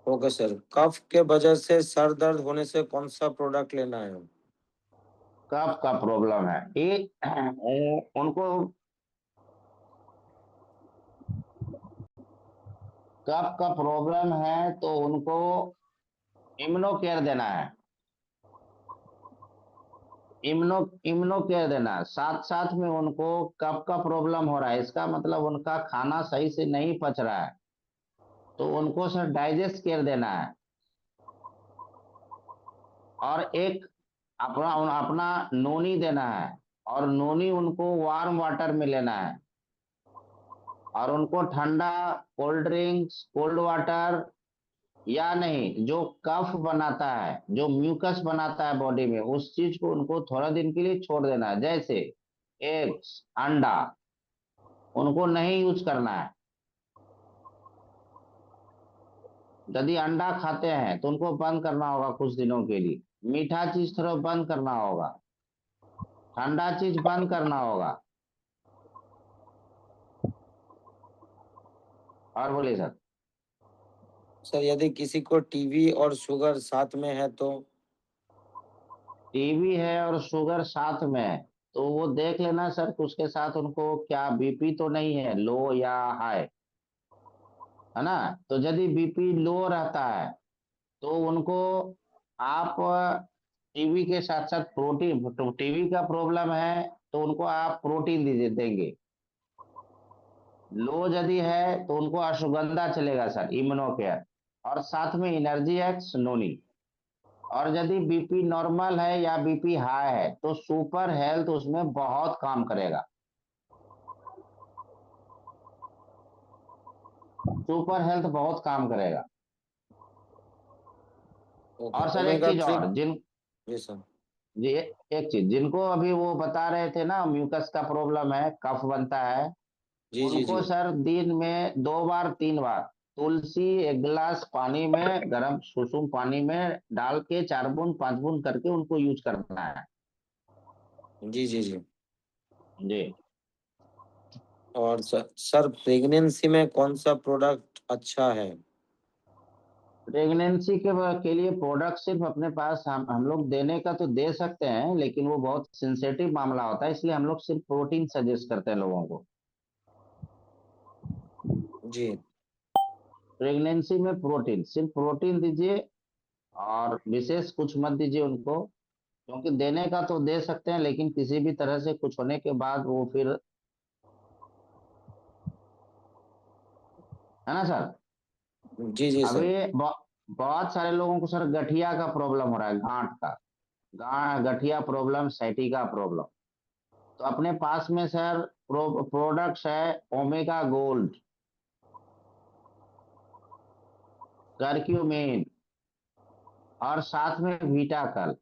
ओके सर, कफ के वजह से सर दर्द होने से कौन सा प्रोडक्ट लेना है? कफ का प्रॉब्लम है ये, उनको कफ का प्रॉब्लम है तो उनको इम्यूनो केयर देना है। इम्यूनो इम्यूनो केयर देना है। साथ साथ में उनको कफ का प्रॉब्लम हो रहा है, इसका मतलब उनका खाना सही से नहीं पच रहा है, तो उनको सर डाइजेस्ट केयर देना है। और एक अपना अपना नोनी देना है, और नोनी उनको वार्म वाटर में लेना है। और उनको ठंडा कोल्ड ड्रिंक्स, कोल्ड वाटर, या नहीं, जो कफ बनाता है, जो म्यूकस बनाता है बॉडी में, उस चीज को उनको थोड़ा दिन के लिए छोड़ देना है। जैसे एग्स, अंडा, उनको नहीं यूज करना है। यदि अंडा खाते हैं तो उनको बंद करना होगा कुछ दिनों के लिए। मीठा चीज थोड़ा बंद करना होगा, ठंडा चीज बंद करना होगा। और बोलिए सर। सर यदि किसी को टीबी और शुगर साथ में है तो? टीबी है और शुगर साथ में है तो वो देख लेना सर कि उसके साथ उनको क्या बीपी तो नहीं है, लो या हाई, है ना। तो यदि बीपी लो रहता है तो उनको आप टीबी के साथ साथ प्रोटीन, तो टीबी का प्रॉब्लम है तो उनको आप प्रोटीन दीजिए देंगे। लो यदि है तो उनको अश्वगंधा चलेगा सर, इम्यूनो केयर, और साथ में एनर्जी एक्स नोनी। और यदि बीपी नॉर्मल है या बीपी हाई है तो सुपर हेल्थ उसमें बहुत काम करेगा। सुपर हेल्थ बहुत काम करेगा। ओके, और सर एक ओमेगा चीज थ्री। और, जी सर। ये एक चीज जिनको अभी वो बता रहे थे ना, म्यूकस का प्रॉब्लम है, कफ बनता है, जी जी उनको जी। सर दिन में 2 बार 3 बार तुलसी 1 गिलास पानी में, गर्म सुसुम पानी में डाल के 4 बूंद 5 बूंद करके उनको यूज करना है। जी जी जी। जी। और सर प्रेगनेंसी में कौन सा प्रोडक्ट अच्छा है? प्रेगनेंसी के लिए प्रोडक्ट सिर्फ अपने पास हम लोग देने का तो दे सकते हैं, लेकिन वो बहुत सेंसेटिव मामला होता है, इसलिए हम लोग सिर्फ प्रोटीन सजेस्ट करते हैं लोगों को। जी। प्रेगनेंसी में प्रोटीन, सिर्फ प्रोटीन दीजिए, और विशेष कुछ मत दीजिए उनको। क्योंकि देने का तो दे सकते हैं, लेकिन किसी भी तरह से कुछ होने के बाद वो फिर, है ना सर। जी जी अभी सर। बहुत सारे लोगों को सर गठिया का प्रॉब्लम हो रहा है, गांठ का, गठिया प्रॉब्लम, सैटिका प्रॉब्लम। तो अपने पास में सर प्रोडक्ट्स है ओमेगा गोल्ड, करक्यूमिन, और साथ में वीटाकल।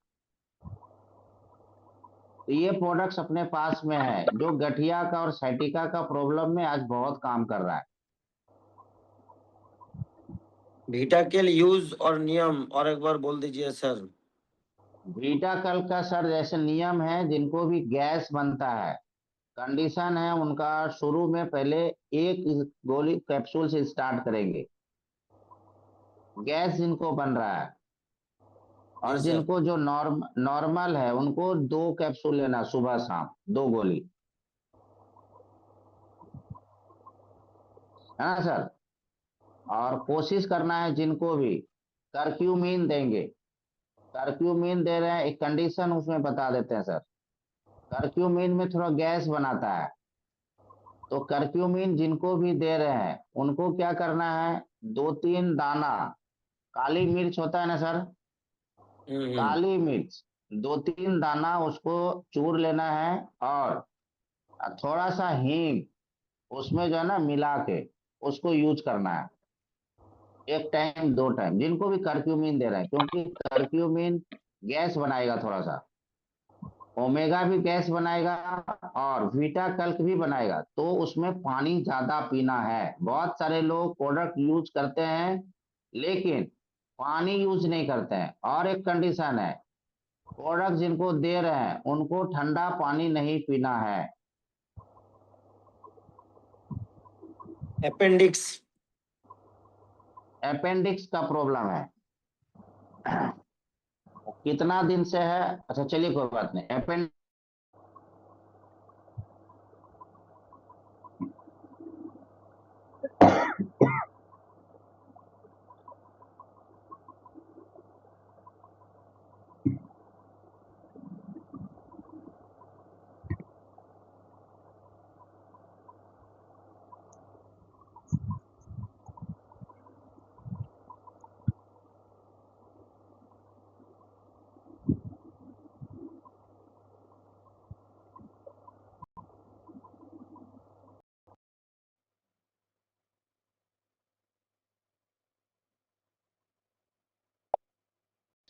तो ये प्रोडक्ट्स अपने पास में है जो गठिया का और सैटिका का प्रॉब्लम में आज बहुत काम कर रहा है। वीटाकेल यूज और नियम और एक बार बोल दीजिए सर। वीटाकल का सर जैसे नियम है, जिनको भी गैस बनता है, कंडीशन है उनका, शुरू में पहले एक गोली कैप्सूल से स्टार्ट करेंगे। गैस जिनको बन रहा है, और जी सर। जिनको जो नॉर्मल है उनको 2 कैप्सूल लेना सुबह शाम, 2 गोली, है ना सर। और कोशिश करना है जिनको भी कर्क्यूमिन देंगे, कर्क्यूमिन दे रहे हैं, एक कंडीशन उसमें बता देते हैं सर। कर्क्यूमिन में थोड़ा गैस बनाता है, तो कर्क्यूमिन जिनको भी दे रहे हैं उनको क्या करना है, 2-3 दाना काली मिर्च होता है ना सर, हम्म। काली मिर्च 2-3 दाना उसको चूर लेना है, और थोड़ा सा हींग उसमें जो है ना मिला के उसको यूज करना है, 1 टाइम 2 टाइम जिनको भी कर्क्यूमिन दे रहे हैं, क्योंकि कर्क्यूमिन गैस बनाएगा थोड़ा सा, ओमेगा भी गैस बनाएगा, और बीटा कल्क भी बनाएगा, तो उसमें पानी ज्यादा पीना है। बहुत सारे लोग प्रोडक्ट यूज करते हैं लेकिन पानी यूज नहीं करते हैं। और एक कंडीशन है, प्रोडक्ट जिनको दे रहे हैं उनको ठंडा पानी नहीं पीना है। अपेंडिक्स। अपेंडिक्स का प्रॉब्लम है। कितना दिन से है, अच्छा चलिए कोई बात नहीं, अपेंडिक्स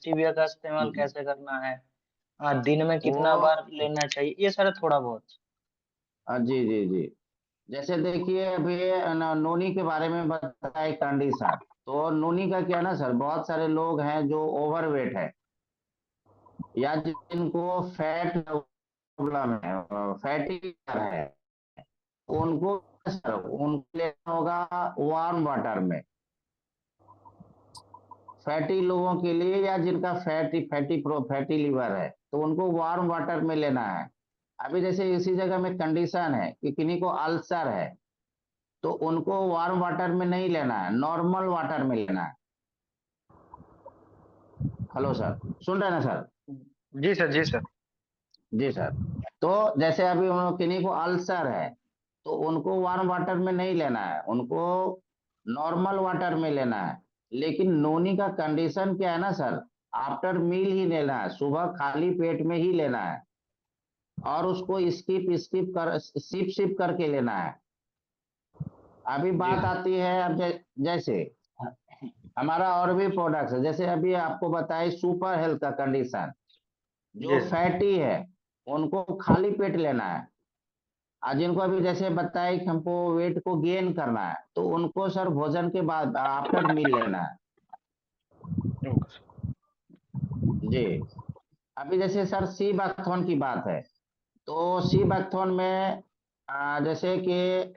स्टीविया का इस्तेमाल कैसे करना है, हाँ दिन में वो, कितना बार लेना चाहिए, ये सारा थोड़ा बहुत। जी जी जी, जैसे देखिए अभी नोनी के बारे में बताए कंडीशन, तो नोनी का क्या है ना सर, बहुत सारे लोग हैं जो ओवरवेट है, या जिनको फैट प्रॉब्लम है, फैटी है, उनको सर उनको लेना होगा वार्म वाटर में, फैटी लोगों के लिए, या जिनका फैटी लीवर है तो उनको वार्म वाटर में लेना है। अभी जैसे इसी जगह में कंडीशन है कि किन्हीं को अल्सर है, तो उनको वार्म वाटर में नहीं लेना है, नॉर्मल वाटर में लेना है। हेलो सर, सुन रहे हैं ना सर? जी सर, जी सर। जी सर। तो जैसे अभी किन्हीं को अल्सर है, तो उनको वार्म वाटर में नहीं लेना है, उनको नॉर्मल वाटर में लेना है। लेकिन नोनी का कंडीशन क्या है ना सर, आफ्टर मील ही लेना है, सुबह खाली पेट में ही लेना है, और उसको स्किप स्किप कर सिप सिप करके लेना है। अभी जी बात सर। आती है, अब जैसे हमारा और भी प्रोडक्ट्स है, जैसे अभी आपको बताए सुपर हेल्थ का कंडीशन, जो जी सर। फैटी है उनको खाली पेट लेना है, और जिनको अभी जैसे बताए कि हमको वेट को गेन करना है, तो उनको सर भोजन के बाद आफ्टर मील लेना है। Okay sir. जी। अभी जैसे सर सी बैकथॉन की बात है, तो सी बैकथॉन में जैसे कि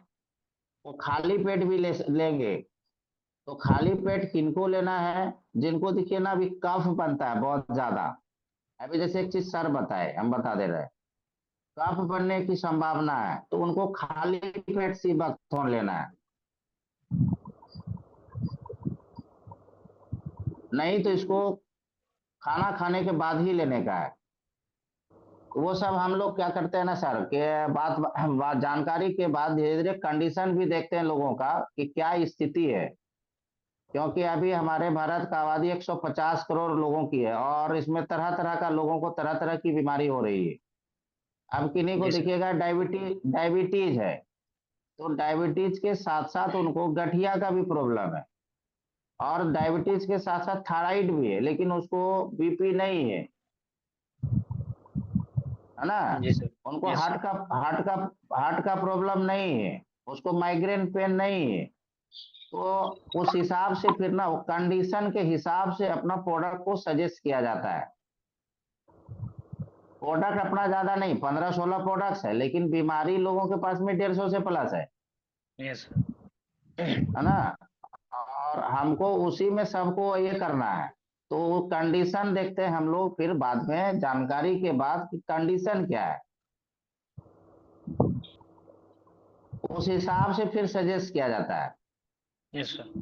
वो खाली पेट भी लेंगे, तो खाली पेट किनको लेना है, जिनको देखिए ना अभी कफ बनता है बहुत ज्यादा। अभी जैसे एक चीज सर बताए, हम बता दे रहे हैं, कफ बनने की संभावना है, तो उनको खाली पेट सी बैकथॉन लेना है। नहीं तो इसको खाना खाने के बाद ही लेने का है। वो सब हम लोग क्या करते हैं ना सर, कि बात जानकारी के बाद धीरे धीरे कंडीशन भी देखते हैं लोगों का कि क्या स्थिति है, क्योंकि अभी हमारे भारत का आबादी 150 करोड़ लोगों की है, और इसमें तरह तरह का लोगों को तरह तरह की बीमारी हो रही है। अब किन्हीं को जी सर। देखिएगा डायबिटीज डायबिटीज है, तो डायबिटीज के साथ साथ उनको गठिया का भी प्रॉब्लम है, और डायबिटीज के साथ साथ थायराइड भी है, लेकिन उसको बीपी नहीं है, है ना। जी सर। उनको यस सर। हार्ट का प्रॉब्लम नहीं है, उसको माइग्रेन पेन नहीं है। तो उस हिसाब से फिर ना कंडीशन के हिसाब से अपना प्रोडक्ट को सजेस्ट किया जाता है। प्रोडक्ट अपना ज्यादा नहीं, 15-16 प्रोडक्ट्स है, लेकिन बीमारी लोगों के पास में 150 से प्लस यस सर। है ना। और हमको उसी में सबको ये करना है। तो कंडीशन देखते हैं हम लोग, फिर बाद में जानकारी के बाद कि कंडीशन क्या है, उस हिसाब से फिर सजेस्ट किया जाता है। Yes sir.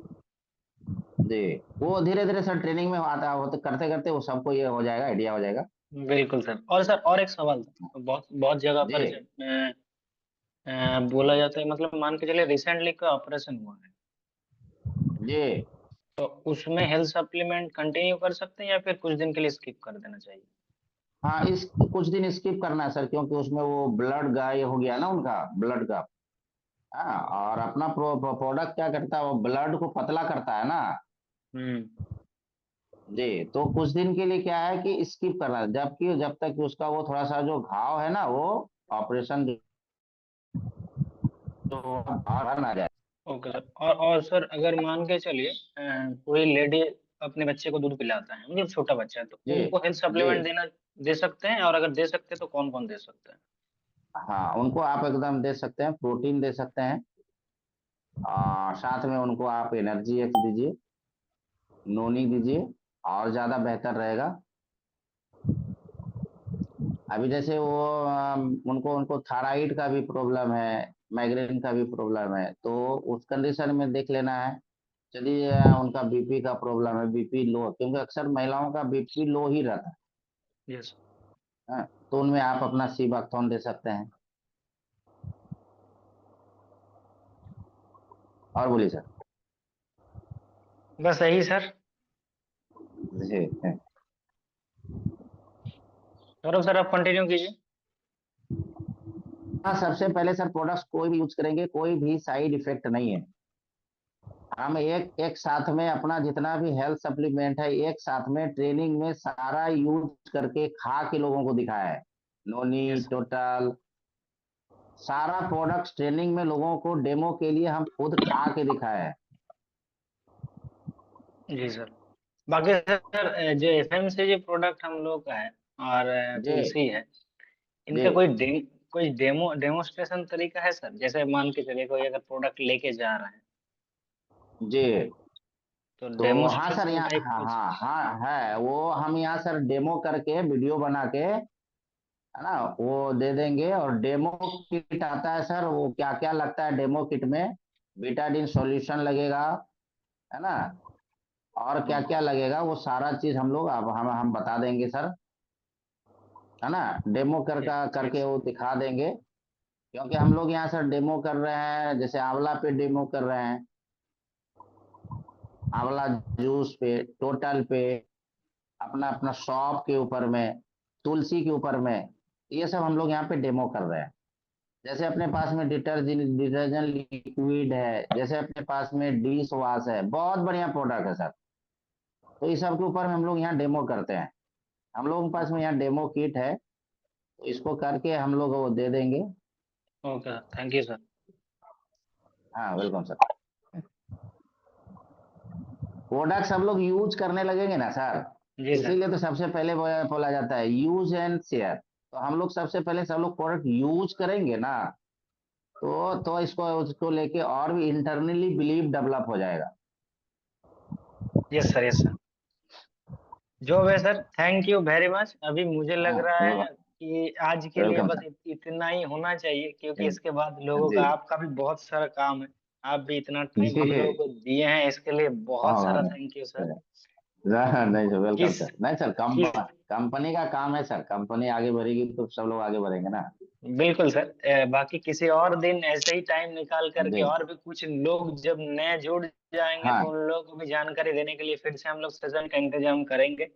जी, वो धीरे धीरे सर ट्रेनिंग में आता होते करते करते वो सबको ये हो जाएगा, आइडिया हो जाएगा। बिल्कुल सर। और सर और एक सवाल था, बहुत बहुत जगह जी पर जब बोला जाता है, मतलब मान के चलिए रिसेंटली का ऑपरेशन हुआ है, जी। तो उसमें हेल्थ सप्लीमेंट कंटिन्यू कर सकते हैं या फिर कुछ दिन के लिए स्किप कर देना चाहिए? हाँ, इस कुछ दिन स्किप करना है सर, क्योंकि उसमें वो ब्लड का ये हो गया ना, उनका ब्लड का। हाँ, और अपना प्रोडक्ट क्या करता है, वो ब्लड को पतला करता है ना। हम्म। जी, तो कुछ दिन के लिए क्या है कि स्किप करना है, जबकि जब तक कि उसका वो थोड़ा सा जो घाव है ना, वो ऑपरेशन जो बाहर ना जाए। Okay sir. और सर अगर मान के चलिए कोई लेडी अपने बच्चे को दूध पिलाता है, मतलब छोटा बच्चा है, तो जी उनको हेल्थ जी। सप्लीमेंट देना दे सकते हैं? और अगर दे सकते हैं तो कौन कौन दे सकते हैं? हाँ, उनको आप एकदम दे सकते हैं, प्रोटीन दे सकते हैं, और साथ में उनको आप एनर्जी एक्स दीजिए, नोनी दीजिए, और ज्यादा बेहतर रहेगा। अभी जैसे वो उनको उनको थायराइड का भी प्रॉब्लम है, माइग्रेन का भी प्रॉब्लम है, तो उस कंडीशन में देख लेना है। चलिए, उनका बीपी का प्रॉब्लम है, बीपी लो, क्योंकि अक्सर महिलाओं का बीपी लो ही रहता यस। है। तो उनमें आप अपना सीबाक्थोन दे सकते हैं। और बोलिए सर। बस यही सर। जी। सौरभ सर आप कंटिन्यू कीजिए। हाँ, सबसे पहले सर प्रोडक्ट्स कोई भी यूज करेंगे, कोई भी साइड इफेक्ट नहीं है। हम एक एक साथ में अपना जितना भी हेल्थ सप्लीमेंट है, एक साथ में ट्रेनिंग में सारा यूज करके खा के लोगों को दिखाया है। नोनी, यस सर। टोटल, सारा प्रोडक्ट्स ट्रेनिंग में लोगों को डेमो के लिए हम खुद खा के दिखाया है। जी सर। बाकी सर जो एफएमसीजी प्रोडक्ट हम लोग का है और जी तुलसी है, जी इनका कोई डेमोस्ट्रेशन तरीका है सर? जैसे मान के चलिए कोई अगर प्रोडक्ट लेके जा रहा है, जी। तो तो हाँ सर, डेमोस्ट्रेशन यहाँ टाइप हाँ कुछ? हाँ हाँ है, वो हम यहाँ सर डेमो करके वीडियो बना के, है ना, वो दे देंगे। और डेमो किट आता है सर, वो क्या क्या लगता है डेमो किट में, बीटाडिन सॉल्यूशन लगेगा, है ना, और क्या हम्म। क्या लगेगा वो सारा चीज हम लोग अब हम बता देंगे सर, है ना। डेमो ठीक करके सर। वो दिखा देंगे। क्योंकि हम लोग यहाँ सर डेमो कर रहे हैं, जैसे आंवला पे डेमो कर रहे हैं, आंवला जूस पे, टोटल पे, अपना अपना शॉप के ऊपर में, तुलसी के ऊपर में, ये सब हम लोग यहाँ पे डेमो कर रहे हैं। जैसे अपने पास में डिटर्जेंट डिटर्जेंट लिक्विड है, जैसे अपने पास में डिश वॉश है, बहुत बढ़िया प्रोडक्ट है सर। तो इस सब के ऊपर में हम लोग यहाँ डेमो करते हैं। हम लोगों के पास में यहाँ डेमो किट है, तो इसको करके हम लोग वो दे देंगे। Okay, thank you sir. हाँ, वेलकम सर। प्रोडक्ट सब लोग यूज करने लगेंगे ना सर, जी सर। इसीलिए तो सबसे पहले बोला जाता है यूज एंड शेयर। तो हम लोग सबसे पहले सब लोग प्रोडक्ट यूज करेंगे ना, तो इसको उसको लेके और भी इंटरनली बिलीव डेवलप हो जाएगा। Yes sir, yes sir. जो है sir, thank you very much. अभी मुझे लग हाँ, रहा है कि आज के लिए वेलकम बस सर। इतना ही होना चाहिए, क्योंकि जी इसके बाद लोगों का, जी आपका भी बहुत सारा काम है। आप भी इतना टाइम हम लोगों जी। को दिए हैं, इसके लिए बहुत हाँ, सारा थैंक यू सर। नहीं सर, वेलकम किस सर। नहीं सर, किस कंपनी का काम है सर, कंपनी आगे बढ़ेगी तो सब लोग आगे बढ़ेंगे ना। बिल्कुल सर। बाकी किसी और दिन ऐसे ही टाइम निकाल करके, जी। और भी कुछ लोग जब नए जुड़ जाएंगे तो हाँ, उन लोगों को भी जानकारी देने के लिए फिर से हम लोग सेशन का इंतजाम करेंगे।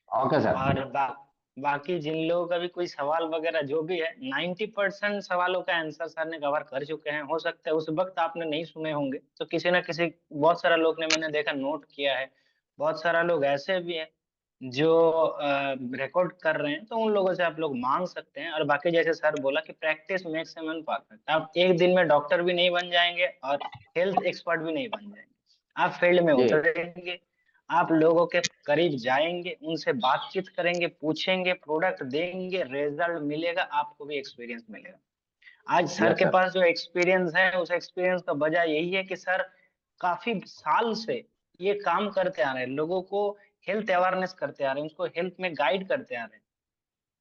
Okay sir. और बाकी जिन लोगों का भी कोई सवाल वगैरह जो भी है, 90% सवालों का आंसर सर ने कवर कर चुके हैं। हो सकता है उस वक्त आपने नहीं सुने होंगे, तो किसी ना किसी, बहुत सारा लोग ने, मैंने देखा, नोट किया है। बहुत सारा लोग ऐसे भी हैं जो रिकॉर्ड कर रहे हैं, तो उन लोगों से आप लोग मांग सकते हैं। और बाकी जैसे सर बोला कि practice makes a man perfect, आप एक दिन में डॉक्टर भी नहीं बन जाएंगे और हेल्थ एक्सपर्ट भी नहीं बन जाएंगे। आप फील्ड में जी उतरेंगे, आप लोगों के करीब जाएंगे, उनसे बातचीत करेंगे, पूछेंगे, प्रोडक्ट देंगे, रिजल्ट मिलेगा, आपको भी एक्सपीरियंस मिलेगा। आज सर यस के सर। पास जो एक्सपीरियंस है, उस एक्सपीरियंस का वजह यही है कि सर काफी साल से ये काम करते आ रहे हैं, लोगों को हेल्थ अवेयरनेस करते आ रहे हैं, उसको हेल्थ में गाइड करते आ रहे हैं।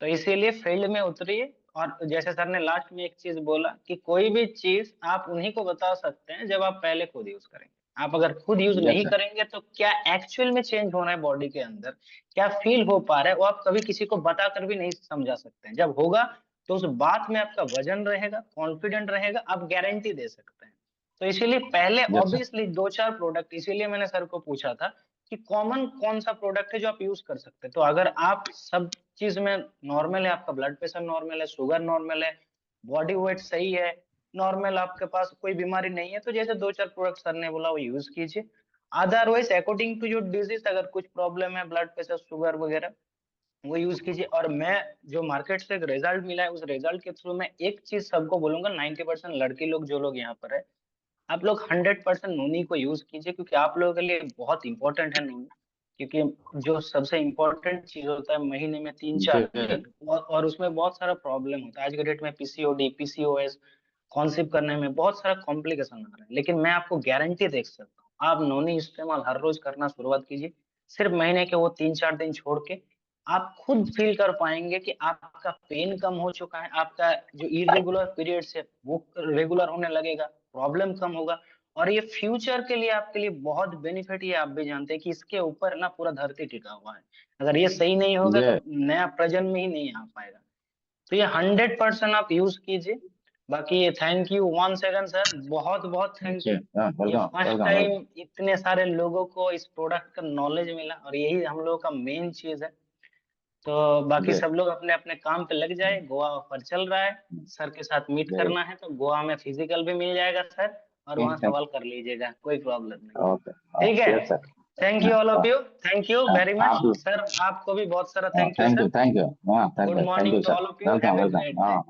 तो इसीलिए फील्ड में उतरिए। और जैसे सर ने लास्ट में एक चीज बोला कि कोई भी चीज आप उन्हीं को बता सकते हैं जब आप पहले खुद यूज करेंगे। आप अगर खुद यूज यस नहीं सर। करेंगे तो क्या एक्चुअल में चेंज हो रहा है बॉडी के अंदर, क्या फील हो पा रहा है, वो आप कभी किसी को बता कर भी नहीं समझा सकते हैं। जब होगा तो उस बात में आपका वजन रहेगा, कॉन्फिडेंट रहेगा, आप गारंटी दे सकते हैं। तो इसीलिए पहले यस सर। ऑब्वियसली 2-4 प्रोडक्ट, इसीलिए मैंने सर को पूछा था कि कॉमन कौन सा प्रोडक्ट है जो आप यूज कर सकते हैं। तो अगर आप सब चीज में नॉर्मल है, आपका ब्लड प्रेशर नॉर्मल है, शुगर नॉर्मल है, बॉडी वेट सही है, नॉर्मल, आपके पास कोई बीमारी नहीं है, तो जैसे 2-4 प्रोडक्ट सर ने बोला वो यूज कीजिए। Otherwise according to your disease, अगर कुछ प्रॉब्लम है, ब्लड प्रेशर, शुगर वगैरह, वो यूज कीजिए। और मैं जो मार्केट से एक रिजल्ट मिला है, उस रिजल्ट के थ्रू मैं एक चीज सबको बोलूंगा, 90% लड़की लोग जो लोग यहाँ पर है, आप लोग 100% नोनी को यूज कीजिए, क्योंकि आप लोगों के लिए बहुत इंपॉर्टेंट है नोनी। क्योंकि जो सबसे इम्पोर्टेंट चीज होता है, महीने में 3-4 दिन, और उसमें बहुत सारा प्रॉब्लम होता है। आज के डेट में पीसीओडी, पीसीओएस, कॉन्सेप्ट करने में बहुत सारा कॉम्प्लिकेशन आ रहा है। लेकिन मैं आपको गारंटी दे सकता हूँ, आप नोनी इस्तेमाल हर रोज करना शुरुआत कीजिए। सिर्फ महीने के वो 3-4 दिन छोड़ के आप खुद फील कर पाएंगे कि आपका पेन कम हो चुका है, आपका जो इरेगुलर पीरियड्स है वो रेगुलर होने लगेगा, प्रॉब्लम कम होगा। और ये फ्यूचर के लिए आपके लिए बहुत बेनिफिट, ये आप भी जानते हैं कि इसके ऊपर ना पूरा धरती टिका हुआ है। अगर ये सही नहीं होगा ये तो नया प्रेजेंट में ही नहीं आ पाएगा। तो ये 100% आप यूज कीजिए। बाकी ये thank you one second sir, बहुत बहुत थैंक अच्छा, यू। ये welcome first welcome welcome. Time इतने सारे लोगों को इस प्रोडक्ट का नॉलेज मिला, और यही हम लोगों का मेन चीज है। तो बाकी जी सब लोग अपने अपने काम पे लग जाए, गोवा ऑफर चल रहा है, सर के साथ मीट जी। करना है तो गोवा में फिजिकल भी मिल जाएगा सर, और वहाँ थैंक सवाल कर लीजिएगा, कोई प्रॉब्लम नहीं। ओके। ठीक है, yes sir. Thank you all of you, thank you very much आप सर, आपको भी बहुत सारा thank you thank sir. You, thank you. हाँ, good thank morning you too sir. All of you, welcome have a welcome. Great day. हाँ।